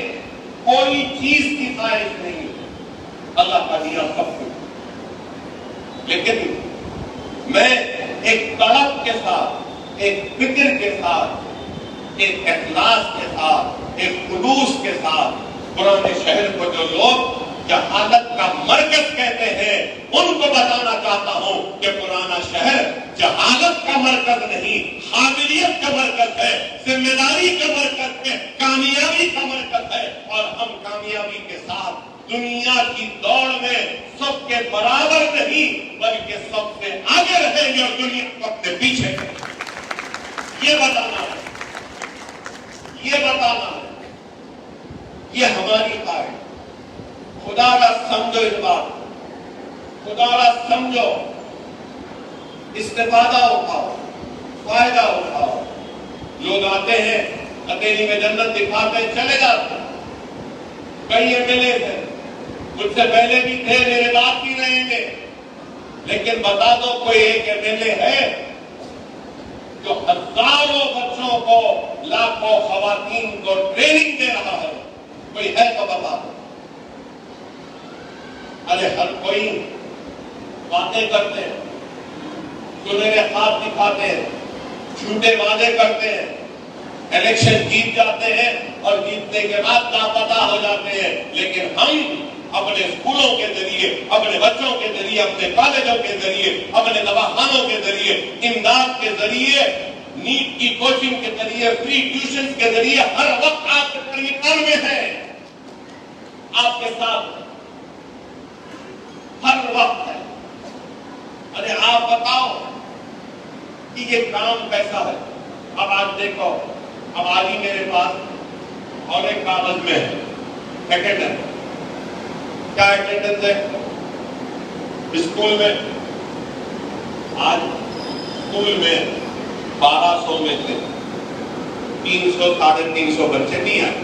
کوئی چیز کی خواہش نہیں ہے، اللہ کا دیا سب کچھ، لیکن میں ایک تڑپ کے ساتھ، ایک فکر کے ساتھ، ایک اخلاص کے ساتھ، ایک خلوص کے ساتھ پرانے شہر کو جو لوگ جہالت کا مرکز کہتے ہیں ان کو بتانا چاہتا ہوں کہ پرانا شہر جہالت کا مرکز نہیں، قابلیت کا مرکز ہے، ذمہ داری کا مرکز ہے، کامیابی کا مرکز ہے، اور ہم کامیابی کے ساتھ دنیا کی دوڑ میں سب کے برابر نہیں بلکہ سب سے آگے رہیں گے اور دنیا کو اپنے پیچھے کریں گے، یہ بتانا ہے، یہ بتانا ہے، یہ ہماری خواہش، خدا را سمجھو اس بات، خدا را سمجھو، استفادہ اٹھاؤ، فائدہ اٹھاؤ، لوگ آتے ہیں ہتھیلی میں جنت دکھاتے ہیں چلے جاتے ہیں، کئی MLA تھے، مجھ سے پہلے بھی تھے، میرے بعد بھی رہیں گے، لیکن بتا دو کوئی ایک MLA ہے جو ہزاروں بچوں کو، لاکھوں خواتین کو ٹریننگ دے رہا ہے، کوئی ہے تو بتا دو۔ ارے ہر کوئی باتیں کرتے ہیں، سنہرے خواب دکھاتے ہیں، جھوٹے وعدے کرتے ہیں، الیکشن جیت جاتے ہیں اور جیتنے کے بعد لاپتہ ہو جاتے ہیں، لیکن ہم اپنے اسکولوں کے ذریعے، اپنے بچوں کے ذریعے، اپنے کالجوں کے ذریعے، اپنے دواخانوں کے ذریعے، امداد کے ذریعے، نیٹ کی کوچنگ کے ذریعے، فری ٹیوشن کے ذریعے ہر وقت آپ کے درمیان میں ہیں، آپ کے ساتھ ہر وقت ہے۔ ارے آپ بتاؤ کہ یہ کام کیسا ہے؟ اب آج دیکھو، اب آج ہی میرے پاس اور ایک کاغذ میں ہے اٹینڈنس، کیا اٹینڈنس ہے اسکول میں؟ آج اسکول میں 1200 میں سے 300 ساڑھے 300 بچے نہیں آئے،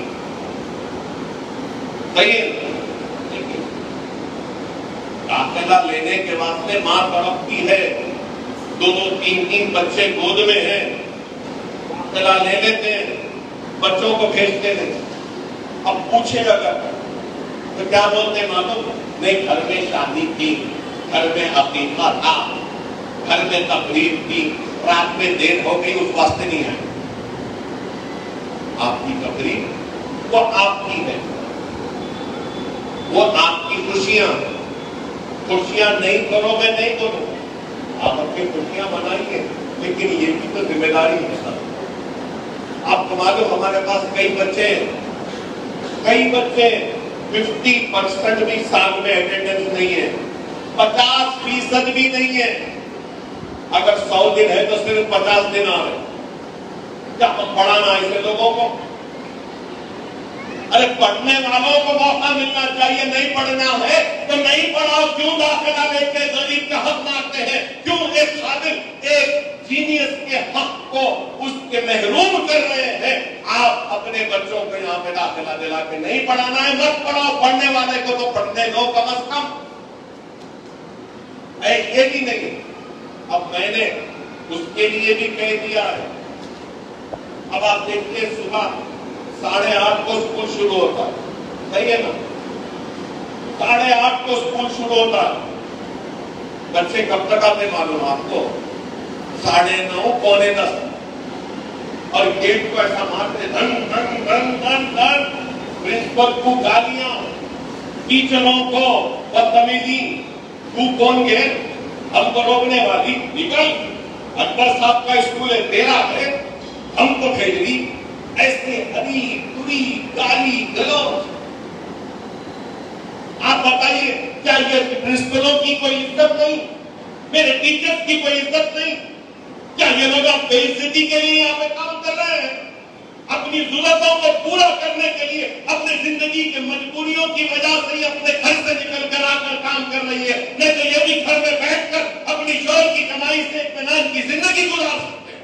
صحیح ہے، داخلہ لینے کے واسطے ماں تڑپتی ہے، 2-2 3-3 بچے گود میں ہیں، داخلہ لے لیتے ہیں، بچوں کو بھیجتے ہیں، اب پوچھے اگر تو کیا بولتے معلوم؟ نہیں، گھر میں شادی تھی، گھر میں عقیقہ تھا، گھر میں تقریب تھی، رات میں دیر ہو گئی اس واسطے نہیں آئے۔ آپ کی تقریب وہ آپ کی ہے، وہ آپ کی خوشیاں نہیں کرو، میں نہیں کروں، آپ اپنی خوشیاں منائیے، لیکن یہ بھی تو ذمہ داری ہے سر۔ آپ کو معلوم ہمارے پاس کئی بچے 50% بھی سال میں اٹینڈنس نہیں ہے، 50% بھی نہیں ہے. اگر 100 دن ہے تو صرف 50 دن آ رہے. کیا ہم پڑھانا ایسے لوگوں کو؟ ارے پڑھنے والوں کو موقع ملنا چاہیے. نہیں پڑھنا ہے تو نہیں پڑھاؤ. کیوں داخلہ لے کے غریب کا حق مارتے ہیں؟ کیوں ایک قابل ایک جینیس کے حق کو اس کے محروم کر رہے ہیں؟ آپ اپنے بچوں کو یہاں پہ داخلہ دلا کے نہیں پڑھانا ہے، مت پڑھاؤ. پڑھنے والے کو تو پڑھنے دو کم از کم. یہ بھی نہیں. اب میں نے اس کے لیے بھی کہہ دیا ہے. اب آپ دیکھیے صبح 8:30 کو اسکول شروع ہوتا ہے، صحیح ہے نا؟ 8:30 کو اسکول شروع ہوتا ہے. بچے کب تک آتے معلوم آپ کو؟ 9:30 پونے 10. اور گیٹ کو ایسا مارتے دھن دھن دھن دھن دھن. پرنسپل کو گالیاں، ٹیچروں کو بدتمیزی. تو کون گے ہم کو روکنے والی؟ نکل. اکبر صاحب کا اسکول ہے، تیرا ہے، ہم کو بھیج دی. ایسے ہری پوری گالی گلوچ. آپ بتائیے کیا یہ پرنسپلوں کی کوئی عزت نہیں؟ میرے ٹیچرز کی کوئی عزت نہیں؟ کیا یہ لوگ آپ بے عزتی کے لیے یہاں پہ کام کر رہے ہیں؟ اپنی ضرورتوں کو پورا کرنے کے لیے اپنے زندگی کے مجبوریوں کی وجہ سے ہی اپنے گھر سے نکل کر آ کر کام کر رہی ہے. نہیں تو یہ بھی گھر میں بیٹھ کر اپنی شوہر کی کمائی سے اطمینان کی زندگی گزار سکتے ہیں.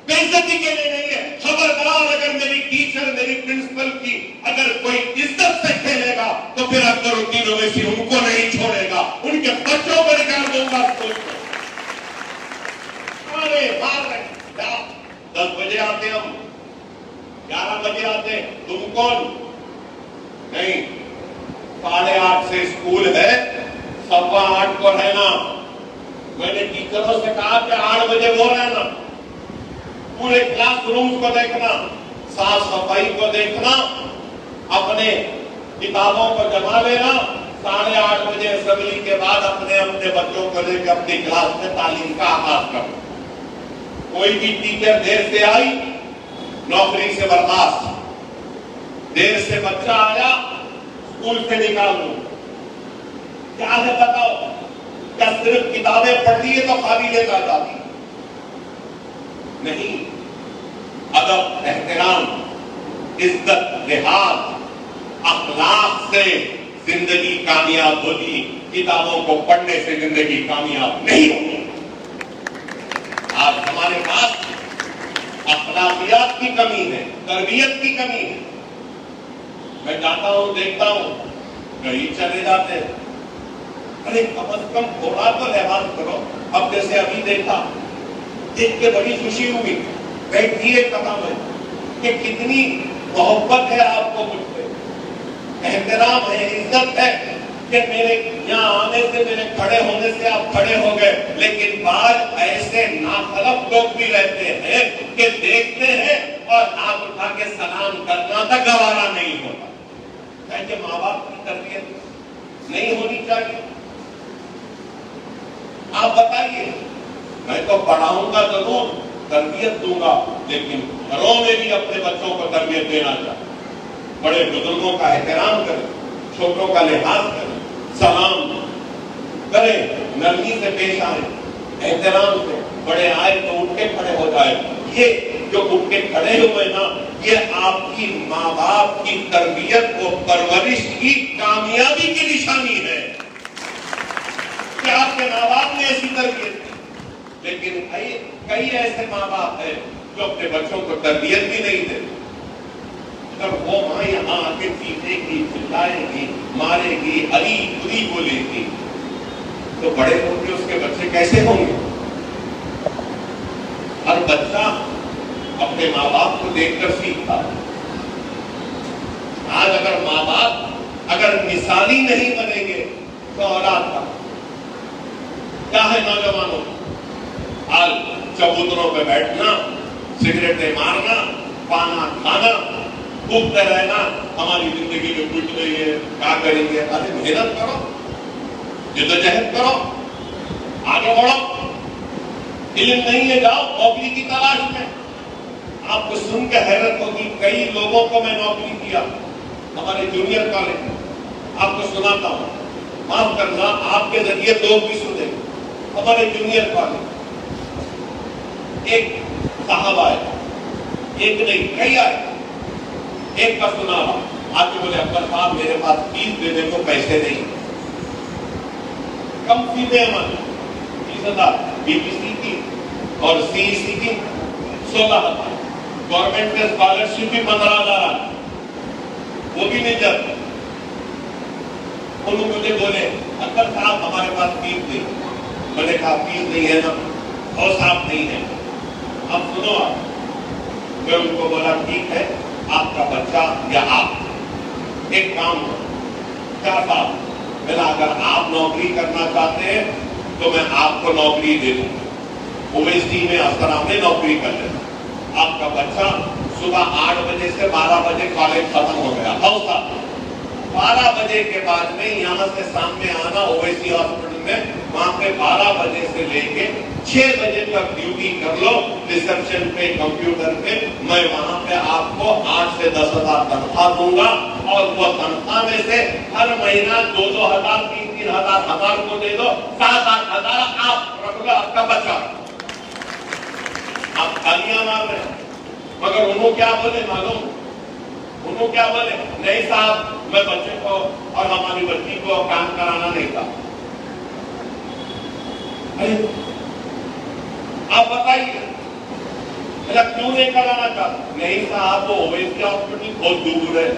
بے عزتی کے لیے نہیں ہے. خبردار اگر میری ٹیچر میری پرنسپل کی اگر کوئی عزت سے کھیلے گا تو پھر اکبر الدین اویسی ان کو نہیں چھوڑے گا، ان کے بچوں کو نکال دوں گا. 10 بجے آتے ہم، 11 بجے آتے. تم کون؟ نہیں، 8:30 سے اسکول ہے، 8:15 کو رہنا. میں نے ٹیچروں سے کہا کہ 8 بجے وہ رہنا. پورے کلاس روم کو دیکھنا، صاف صفائی کو دیکھنا، اپنے کتابوں کو جما لینا. 8:30 بجے اسمبلی کے بعد اپنے بچوں کو لے کے اپنی کلاس میں تعلیم کا آغاز کرو. کوئی بھی ٹیچر دیر سے آئی نوکری سے برخاست. دیر سے بچہ آیا اسکول سے نکال دو. کیا ہے بتاؤ؟ کیا صرف کتابیں پڑھ لی ہے تو قابل کا جاتی؟ نہیں. ادب، احترام، عزت، لحاظ، اخلاق سے زندگی کامیاب ہوگی. کتابوں کو پڑھنے سے زندگی کامیاب نہیں ہوگی. آج ہمارے پاس اخلاقیات کی کمی ہے، تربیت کی کمی ہے. میں جاتا ہوں دیکھتا ہوں کہیں چلے جاتے ہیں. ارے کم از کم تھوڑا تو لحاظ کرو. اب جیسے ابھی دیکھا، دیکھ کے بڑی خوشی ہوئی. بیٹھیے کہا میں کہ کتنی محبت ہے آپ کو مجھ پہ، احترام ہے، عزت ہے کہ میرے یہاں آنے سے، میرے کھڑے ہونے سے آپ کھڑے ہو گئے. لیکن بعض ایسے ناخلف لوگ بھی رہتے ہیں کہ دیکھتے ہیں اور ہاتھ اٹھا کے سلام کرنا تک گوارا نہیں ہوتا. کہ ماں باپ کی تربیت نہیں ہونی چاہیے؟ آپ بتائیے. میں تو پڑھاؤں گا ضرور، تربیت دوں گا، لیکن گھروں میں بھی اپنے بچوں کو تربیت دینا چاہیے. بڑے بزرگوں کا احترام کریں، چھوٹوں کا لحاظ کریں، سلام کریں، نرمی سے پیش آئیں، احترام سے. بڑے آئے تو اٹھ کے کھڑے ہو جائے. یہ جو اٹھ کے کھڑے ہوئے نا، یہ آپ کی ماں باپ کی تربیت و پرورش کی کامیابی کی نشانی ہے کہ آپ کے ماں باپ نے ایسی تربیت کی. لیکن کئی ایسے ماں باپ ہیں جو اپنے بچوں کو تربیت بھی نہیں دیتے. جب وہ ماں یہاں آ کے پیٹے گی، چلائے گی، مارے گی، ہری بری بولے گی، تو بڑے ہو کے اس کے بچے کیسے ہوں گے؟ ہر بچہ اپنے ماں باپ کو دیکھ کر سیکھتا. آج اگر ماں باپ اگر مثالی نہیں بنیں گے تو اولاد کا کیا ہے؟ نوجوانوں آج چبوتروں پہ بیٹھنا، سگریٹیں مارنا، پانا کھانا، گھومتے رہنا، ہماری زندگی میں کچھ نہیں ہے، کیا کریں گے؟ ارے محنت کرو، جدوجہد کرو، آگے بڑھو. علم نہیں ہے جاؤ نوکری کی تلاش میں. آپ کو سن کے حیرت ہوگی، کئی لوگوں کو میں نوکری کیا، ہمارے جونیئر کالج آپ کو سناتا ہوں, معاف کرنا آپ کے ذریعے لوگ بھی سنے. ہمارے جونیئر کالج ایک صاحب آئے, ایک نہیں کئی آئے. ایک کا سنا آ کے بولے اکبر صاحب میرے پاس فیس دینے کو پیسے نہیں, کم فیسیں ہماری 30,000 بی پی سی کی اور سی ای سی کی 16,000, گورنمنٹ کے اسکالرشپ بھی 15,000, وہ بھی نہیں جاتے. انہوں مجھے بولے اکبر صاحب ہمارے پاس فیس نہیں. میں نے کہا فیس نہیں ہے نا, اور صاحب نہیں ہے, اب سنو آپ. میں ان کو بولا ٹھیک ہے آپ کا بچہ یا آپ ایک کام کرو. کیا صاحب؟ میرا اگر آپ نوکری کرنا چاہتے ہیں تو میں آپ کو نوکری دے دوں گا, اویسی میں اسرام میں نوکری کر لینا. آپ کا بچہ صبح 8 بجے سے 12 بجے کالج ختم ہو گیا, 12 بجے کے بعد میں یہاں سے سامنے آنا اویسی ہاسپٹل میں, وہاں پہ 12 بجے سے لے کے 6 بجے تک ڈیوٹی کر لو ریسپشن پہ کمپیوٹر پہ. میں وہاں پہ آپ کو 8 سے 10,000 تنخواہ دوں گا, اور وہ تنخواہ میں سے ہر مہینہ 2,000 3,000 ہمارے کو دے دو, 7,000 آپ رکھ لو آپ کا بچہ. آپ تالیاں مار رہے ہیں, مگر انہوں کیا بولے معلوم؟ انہوں کیا بولے نہیں صاحب میں بچے کو اور ہماری بچی کو کام کرانا نہیں تھا. آپ بتائیے کیوں نہیں کرانا چاہتا؟ نہیں صاحب وہ اویسی ہاسپٹل بہت دور ہے.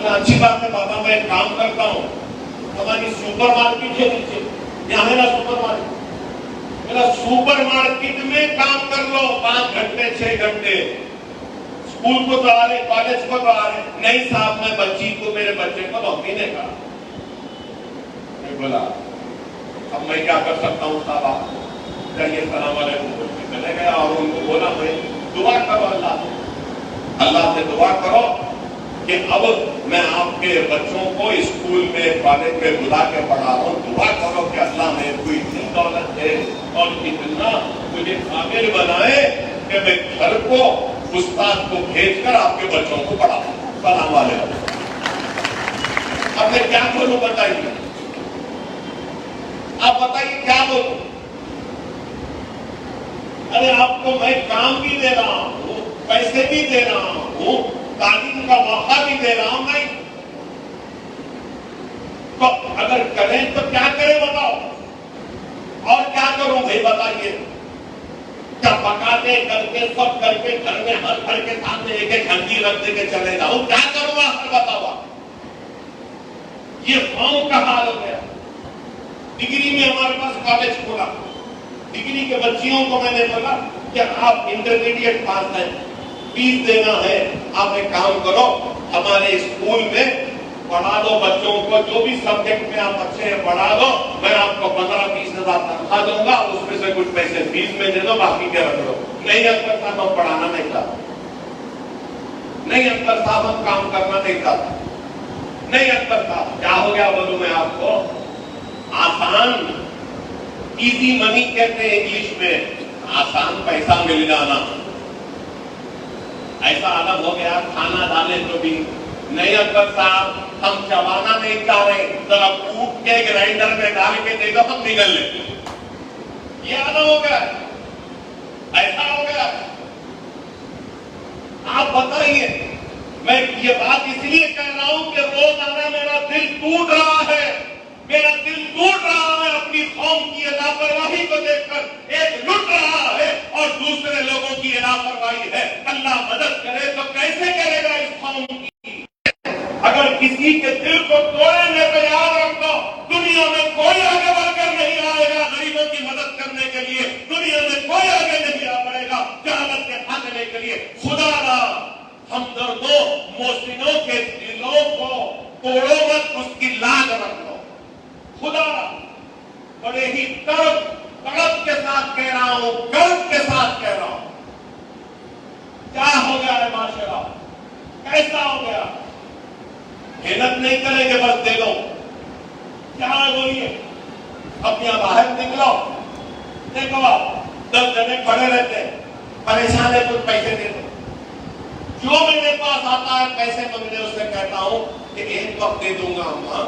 اچھی بات ہے بابا, میں ایک کام کرتا ہوں, ہماری سپر مارکیٹ ہے نیچے, یہاں ہے نا سپر مارکیٹ, میرا سپر مارکیٹ میں کام کر لو 5 گھنٹے 6 گھنٹے. اسکول کو تو آ رہے, کالج کو تو آ رہے. نہیں صاحب میں بچی کو میرے بچے کو نوکری نہیں کرا. میں بولا اب میں کیا کر سکتا ہوں صاحب؟ چلیے السلام علیکم بول کے چلے گیا, اور ان کو بولا میں دعا کرو اللہ سے دعا کرو کہ اب میں آپ کے بچوں کو اسکول میں کالج میں بلا کے پڑھا رہا ہوں. دعا کرو کہ اللہ میرے کو اتنی دولت دے اور اتنا مجھے قابل بنائے کہ میں گھر کو استاد کو بھیج کر آپ کے بچوں کو پڑھاؤں. السلام علیکم. اب میں کیا بولوں بتائیے, آپ بتائیے کیا بولوں؟ ارے آپ کو میں کام بھی دے رہا ہوں, پیسے بھی دے رہا ہوں, تعلیم کا موقع بھی دے رہا ہوں. میں تو اگر کریں تو کیا کریں بتاؤ, اور کیا کروں بھائی بتائیے؟ کیا پکاتے کر کے سب کر کے گھر میں ہر گھر کے سامنے ایک ایک ہنڈی رکھ دے کے چلے جاؤں, کیا کروں آخر بتاؤ؟ یہ قوم کا حال ہو گیا. ڈگری میں ہمارے پاس کالج کھولا, ڈگری کے بچیوں کو میں نے بولا کہ آپ انٹرمیڈیٹ پاس ہیں, فیس دینا ہے, آپ ایک کام کرو ہمارے اسکول میں پڑھا دو بچوں کو, جو بھی سبجیکٹ میں آپ اچھے ہیں پڑھا دو, میں آپ کو 15-20 ہزار تنخواہ دوں گا, اس میں سے کچھ پیسے فیس میں دے دو, باقی کیا رکھ لو. نہیں اکبر صاحب ہم پڑھانا نہیں چاہتے, نہیں اکبر صاحب ہم کام کرنا نہیں چاہتے. نہیں اکبر صاحب کیا ہو گیا بولوں میں آپ کو؟ آسان ایزی منی کہتے ہیں انگلش میں, آسان پیسہ مل جانا. ایسا عالم ہو گیا کھانا ڈالے تو بھی نہیں اکبر صاحب ہم چبانا نہیں چاہ رہے, ذرا کوٹ کے گرائنڈر میں ڈال کے دے دو ہم نگل لیں. یہ عالم ہو گیا, ایسا ہو گیا. آپ بتائیے, میں یہ بات اس لیے کہہ رہا ہوں کہ روزانہ میرا دل ٹوٹ رہا ہے, میرا دل ٹوٹ رہا ہے اپنی قوم کی لاپرواہی کو دیکھ کر. ایک لٹ رہا ہے اور دوسرے لوگوں کی لاپرواہی ہے. اللہ مدد کرے تو کیسے کرے گا اس قوم کی؟ اگر کسی کے دل کو توڑنے پہ یاد رکھو, دنیا میں کوئی آگے بڑھ کر نہیں آئے گا غریبوں کی مدد کرنے کے لیے. دنیا میں کوئی آگے نہیں آ پڑے گا جہالت کے خاتمے کے لیے. خدا را ہمدردوں محسنوں کے دلوں کو توڑو مت, اس کی لاج رکھ لو. خدا بڑے ہی تڑپ کے ساتھ کہہ رہا ہوں, گرو کے ساتھ کہہ رہا ہوں, کیا ہو گیا ہے معاشرہ, کیسا ہو گیا؟ محنت نہیں کریں گے بس دے دو. کیا ہے بولیے؟ اب یہاں باہر نکلو, دیکھو آپ 10 جنے کھڑے رہتے ہیں, پریشان ہے کچھ پیسے دے دو. جو میرے پاس آتا ہے پیسے مانگنے اس سے کہتا ہوں کہ ایک وقت دے دوں گا اماں،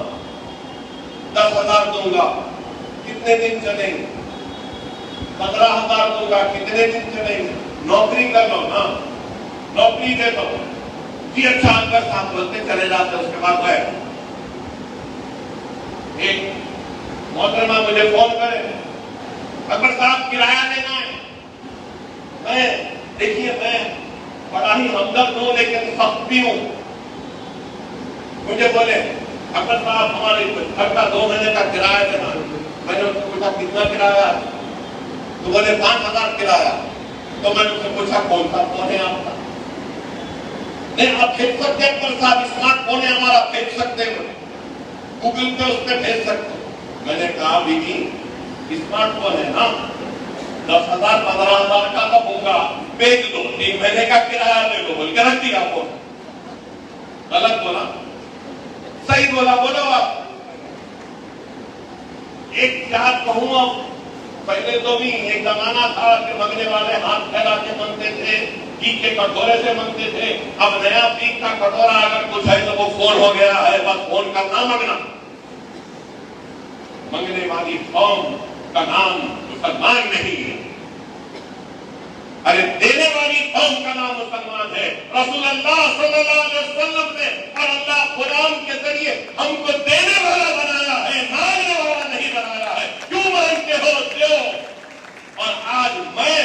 10,000 دوں گا، کتنے دن چلیں گے؟ 15,000 دوں گا، کتنے دن چلیں گے؟ نوکری کر لو نا، نوکری دے دو جی، اچھا اکبر صاحب بولتے چلے جاتے، اس کے بعد ہے ایک محترمہ مجھے فون کرے، اکبر صاحب کرایہ دینا ہے۔ میں دیکھیے میں بڑا ہی ہمدرد ہوں لیکن سخت بھی ہوں، مجھے بولے اکبر صاحب ہمارے گھر کا 2 مہینے کا کرایہ دینا۔ میں نے ان سے پوچھا کتنا کرایہ ہے؟ تو بولے 5,000 کرایہ۔ تو میں نے ان سے پوچھا کون سا فون ہے آپ کا؟ نہیں آپ بھیج سکتے ہیں اکبر صاحب، اسمارٹ فون ہے ہمارا، بھیج سکتے ہیں، گوگل پہ اس پہ بھیج سکتے ہیں۔ میں نے کہا بیوی اسمارٹ فون ہے نا، 10,000 15,000 کا تو ہوگا، بھیج دو، 3 مہینے کا کرایہ دے دو، بول کے رکھ دیا فون۔ غلط بولا صحیح بولا؟ بولو آپ۔ ایک بات کہوں، پہلے تو بھی ایک زمانہ تھا کہ منگنے والے ہاتھ پھیلا کے مانگتے تھے، پیک کے کٹورے سے مانگتے تھے، اب نیا پیک کا کٹورا اگر کچھ ہے تو وہ فون ہو گیا ہے، بس فون کا نام مانگنا۔ منگنے والی قوم کا نام مسلمان نہیں ہے، ارے دینے والی قوم کا نام مسلمان ہے۔ رسول اللہ صلی اللہ علیہ وسلم نے اور اللہ قرآن کے ذریعے ہم کو دینے والا بنایا ہے، مانگنے والا نہیں بنایا ہے۔ کیوں مانگتے ہو؟ دیو۔ اور آج میں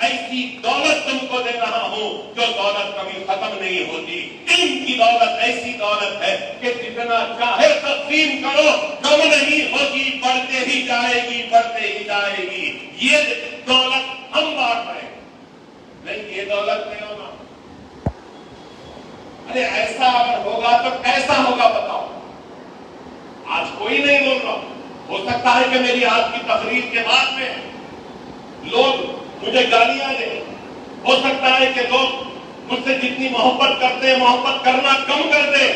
ایسی دولت تم کو دے رہا ہوں جو دولت کبھی ختم نہیں ہوتی۔ علم کی دولت ایسی دولت ہے کہ جتنا چاہے تقسیم کرو کم نہیں ہوگی، بڑھتے ہی جائے گی، بڑھتے ہی جائے گی۔ یہ دولت ہم بانٹ رہے ہیں، نہیں یہ دولت نہیں ہوگا۔ ارے ایسا اگر ہوگا تو کیسا ہوگا بتاؤ؟ آج کوئی نہیں بول رہا، ہو سکتا ہے کہ میری آج کی تقریر کے بعد میں لوگ مجھے گالیاں دیں، ہو سکتا ہے کہ لوگ مجھ سے جتنی محبت کرتے ہیں محبت کرنا کم کر دے،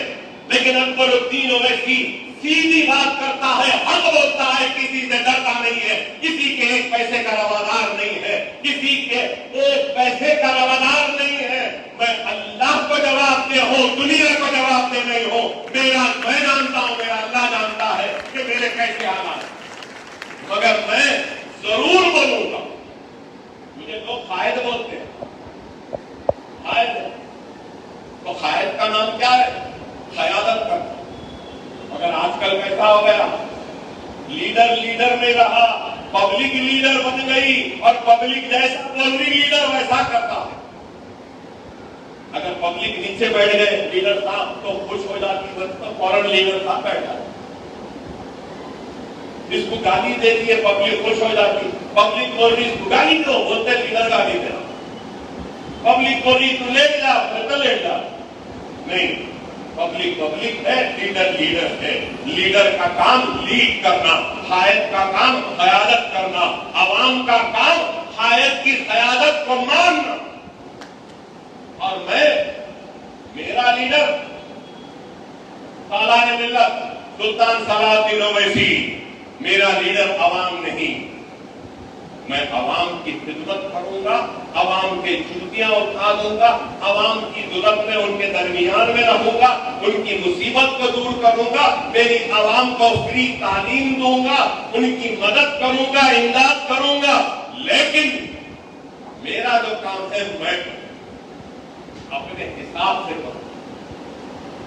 لیکن اکبر الدین اویسی سیدھی بات کرتا ہے، حق بولتا ہے، کسی سے ڈرتا نہیں ہے، کسی کے ایک پیسے کا روادار نہیں ہے، کسی کے ایک پیسے کا روادار نہیں ہے۔ میں اللہ کو جواب دے ہوں، دنیا کو جواب دے نہیں ہوں، میں جانتا ہوں، میرا اللہ جانتا ہے کہ میرے کیسے حالات ہیں، مگر میں ضرور بولوں گا۔ مجھے لوگ قائد بولتے ہیں، قائد تو قائد کا نام کیا ہے؟ قیادت کرتا۔ مگر آج کل کیسا ہو گیا؟ لیڈر نہیں رہا، پبلک لیڈر بن گئی، اور پبلک جیسا بولتی لیڈر ویسا کرتا۔ اگر پبلک نیچے بیٹھ گئے لیڈر صاحب تو خوش ہو جاتی، تو فوراً لیڈر صاحب بیٹھ جاتے۔ جس کو گالی دیتی ہے پبلک خوش ہو جاتی، پبلک بول رہی اس کو گالی دو، بولتے لیڈر گالی دے۔ پبلک بول رہی تو لیٹ جا، تو لیٹ جا۔ نہیں، پبلک ہے، لیڈر ہے۔ لیڈر کا کام لیڈ کرنا، قائد کا کام قیادت کرنا، عوام کا کام قائد کی قیادت کو ماننا۔ اور میرا لیڈر سالار ملت سلطان صلاح الدین اویسی، میرا لیڈر عوام نہیں۔ میں عوام کی خدمت کروں گا، عوام کے جوتیاں اٹھا دوں گا، عوام کی ضرورت میں ان کے درمیان میں رہوں گا، ان کی مصیبت کو دور کروں گا، میری عوام کو فری تعلیم دوں گا، ان کی مدد کروں گا، امداد کروں گا۔ لیکن میرا جو کام ہے میں اپنے حساب سے کروں گا،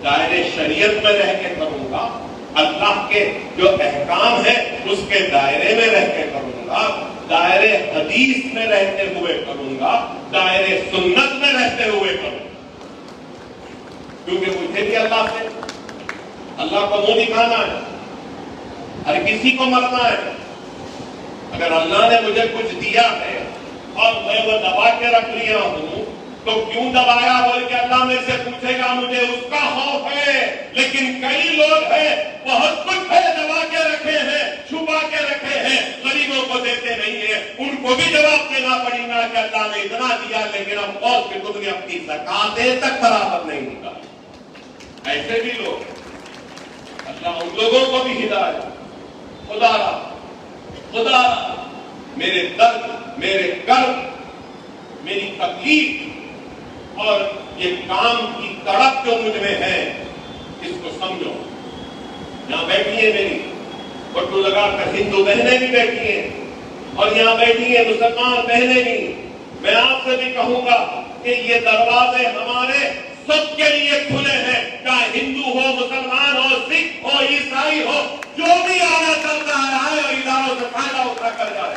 دائرے شریعت میں رہ کے کروں گا، اللہ کے جو احکام ہے اس کے دائرے میں رہ کے کروں گا، دائرے حدیث میں رہتے ہوئے کروں گا، دائرے سنت میں رہتے ہوئے کروں گا، کیونکہ مجھے بھی اللہ سے اللہ کو منہ دکھانا ہے، ہر کسی کو مرنا ہے۔ اگر اللہ نے مجھے کچھ دیا ہے اور میں وہ دبا کے رکھ لیا ہوں تو کیوں دبایا بول کے اللہ میرے سے پوچھے گا، مجھے اس کا خوف ہے۔ لیکن کئی لوگ ہیں بہت کچھ ہے دبا کے رکھے ہیں، چھپا کے رکھے ہیں، غریبوں کو دیتے نہیں ہیں، ان کو بھی جواب دینا پڑے گا کہ اللہ نے اتنا دیا لیکن اب اور کہ تم نے اپنی زکات تک برابر نہیں نکالا۔ ایسے بھی لوگ، اللہ ان لوگوں کو بھی ہدایت۔ خدا میرے درد، میرے کرب، میری تکلیف اور یہ کام کی تڑپ جو مجھ میں ہے اس کو سمجھو. یہاں بیٹھی ہے میری پٹو لگا کر ہندو بہنیں بھی بیٹھی ہیں اور یہاں بیٹھی ہیں مسلمان بہنیں بھی. میں آپ سے بھی کہوں گا کہ یہ دروازے ہمارے سب کے لیے کھلے ہیں. چاہے ہندو ہو، مسلمان ہو، سکھ ہو، عیسائی ہو، جو بھی آنا چاہتا ہے آئے اور اداروں سے فائدہ اٹھا کر جائے.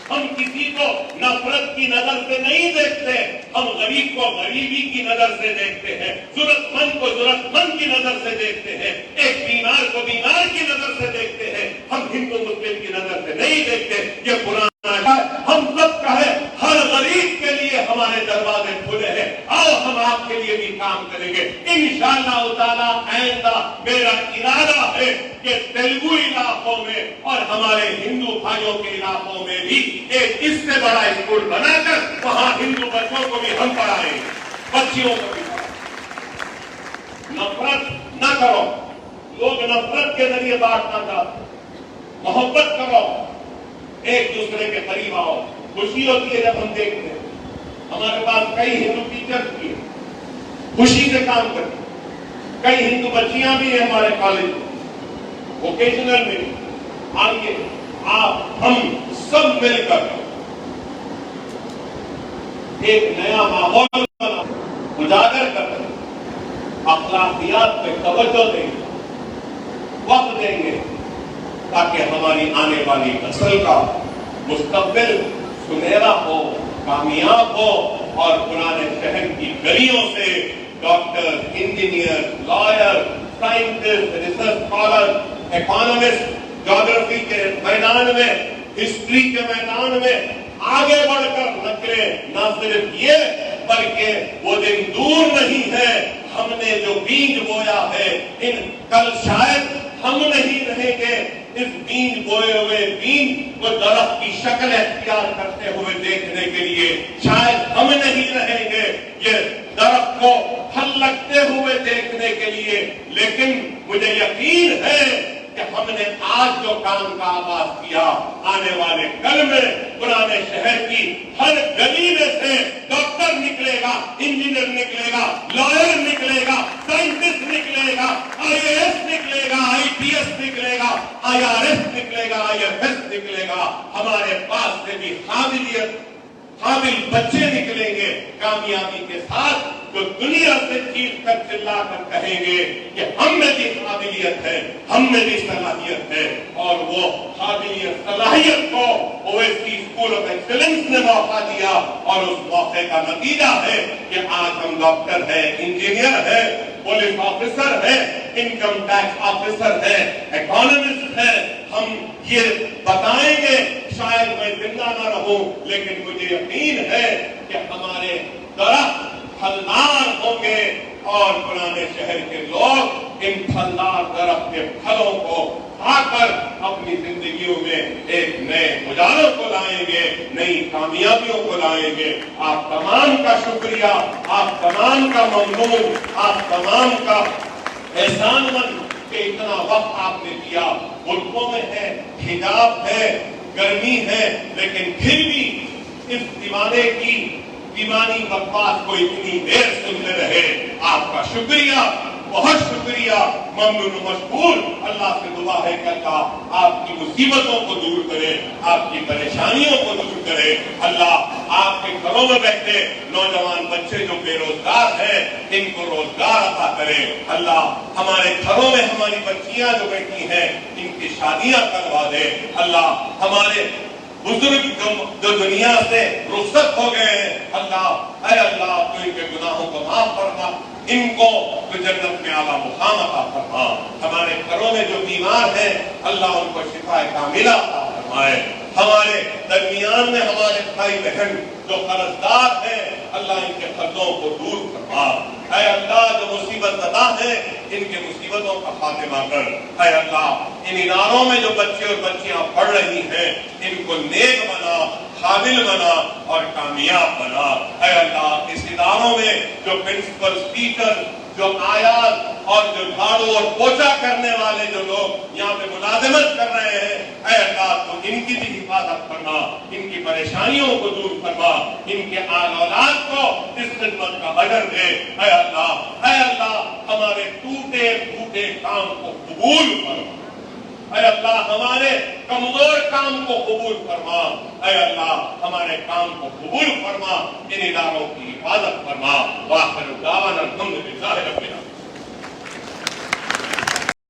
ہم کسی کو نفرت کی نظر سے نہیں دیکھتے، ہم غریب کو غریبی کی نظر سے دیکھتے ہیں، ضرورت مند کو ضرورت مند کی نظر سے دیکھتے ہیں، ایک بیمار کو بیمار کی نظر سے دیکھتے ہیں. ہم ہندو مسلم کی نظر سے نہیں دیکھتے. یہ پرانا ہم سب کا ہے. ہر غریب کے لیے ہمارے دروازے کھلے ہیں. آؤ ہم آپ کے لیے بھی کام کریں گے انشاءاللہ تعالیٰ. آئندہ میرا ارادہ ہے کہ تیلگو علاقوں میں اور ہمارے ہندو بھائیوں کے علاقوں میں بھی ایک اس سے بڑا اسکول بنا کر وہاں ہندو بچوں کو بھی ہم پڑھائیں گے، بچیوں کو بھی پڑھائیں. نفرت نہ کرو. لوگ نفرت کے ذریعے بانٹنا چاہتے. محبت کرو، ایک دوسرے کے قریب آؤ. خوشی ہوتی ہے جب ہم دیکھتے ہیں. ہمارے پاس کئی ہندو ٹیچرز بھی ہیں، خوشی سے کام کرتے ہیں. کئی ہندو بچیاں بھی ہیں ہمارے کالج میں، ووکیشنل میں بھی. آئیے آپ ہم سب مل کر ایک نیا ماحول اجاگر کر رہے ہیں. اخلاقیات پہ توجہ دیں گے، وقت دیں گے تاکہ ہماری آنے والی نسل کا مستقبل سنہرا ہو، کامیاب ہو اور پرانے شہر کی گلیوں سے doctor, engineer, lawyer, scientist, research scholar, economist جغرافی کے میدان میں، ہسٹری کے میدان میں آگے بڑھ کر نکلے. نہ صرف یہ بلکہ وہ دن دور نہیں ہے. ہم نے جو بیج بویا ہے کل شاید ہم نہیں رہیں گے اس بیج بوئے ہوئے بیج کو درخت کی شکل اختیار کرتے ہوئے دیکھنے کے لیے. شاید ہم نہیں رہیں گے یہ درخت کو پھل لگتے ہوئے دیکھنے کے لیے. لیکن مجھے یقین ہے کہ ہم نے آج جو کام کا آغاز کیا، آنے والے کل میں پرانے شہر کی ہر گلی میں سے ڈاکٹر نکلے گا، انجینئر نکلے گا، لائر نکلے گا، سائنٹسٹ نکلے گا، IAS نکلے گا، IPS نکلے گا، IRS نکلے گا، IFS نکلے گا. ہمارے پاس سے بھی قابل بچے نکلیں گے کامیابی کے ساتھ، جو دنیا سے چیخ کر چلا کر کہیں گے کہ ہم میں بھی قابلیت ہے، ہم میں بھی صلاحیت ہے. اور وہ قابلیت صلاحیت کو OSC اسکول آف ایکسلنس نے موقع دیا اور اس موقع کا نتیجہ ہے کہ آج ہم ڈاکٹر ہیں، انجینئر ہیں، پولیس آفیسر ہے، انکم ٹیکس آفیسر ہے، اکانومسٹ ہے. ہم یہ بتائیں گے، شاید میں زندہ نہ رہوں لیکن مجھے یقین ہے کہ ہمارے درخت پھلدار ہوں گے اور پرانے شہر کے لوگ ان پھلدار درخت کے پھلوں کو کھا کر اپنی زندگیوں میں ایک نئے اجالوں کو لائیں گے، نئی کامیابیوں کو لائیں گے. آپ تمام کا شکریہ، آپ تمام کا ممنون، آپ تمام کا احسان مند کہ اتنا وقت آپ نے دیا. ملکوں میں ہے، حجاب ہے، گرمی ہے، لیکن پھر بھی اس دیوانے کی دیوانی بکواس کو اتنی دیر سنتے رہے. آپ کا شکریہ، بہت شکریہ، ممنون و مشکور. اللہ سے دعا ہے کہ اللہ آپ کی مصیبتوں کو دور کرے، آپ کی پریشانیوں کو دور کرے. اللہ آپ کے گھروں میں بیٹھے نوجوان بچے جو بے روزگار ہیں ان کو روزگار عطا کرے. اللہ ہمارے گھروں میں ہماری بچیاں جو بیٹھی ہیں ان کی شادیاں کروا دے. اللہ ہمارے بزرگ جو دنیا سے رخصت ہو گئے ہیں، اللہ اے اللہ تو ان کے گناہوں کو معاف فرما، ان کو جنت میں اعلیٰ مقام عطا فرما. ہمارے گھروں میں جو بیمار ہیں اللہ ان کو شفا کاملہ عطا فرمائے. ہمارے درمیان میں ہمارے بھائی بہن جو قرضدار ہیں اللہ ان کے قرضوں کو دور فرما. اے اللہ جو مصیبت زدہ ہیں ان کے مصیبتوں کا خاتمہ کر. اے اللہ ان اداروں میں جو بچے اور بچیاں پڑھ رہی ہیں ان کو نیک بنا، قابل بنا اور کامیاب بنا. اے اللہ اس اداروں میں جو پرنسپل، ٹیچر جو آیات اور جو جھاڑو اور پوچھا کرنے والے جو لوگ یہاں پہ ملازمت کر رہے ہیں، اے اللہ تو ان کی بھی حفاظت فرما، ان کی پریشانیوں کو دور فرما، ان کے آل اولاد کو اس خدمت کا اجر دے۔ اے اللہ ہمارے ٹوٹے پھوٹے کام کو قبول فرما، اے اللہ ہمارے کمزور کام کو قبول فرما، اے اللہ ہمارے کام کو قبول فرما، ان اداروں کی حفاظت فرما۔ وآخر دعوانا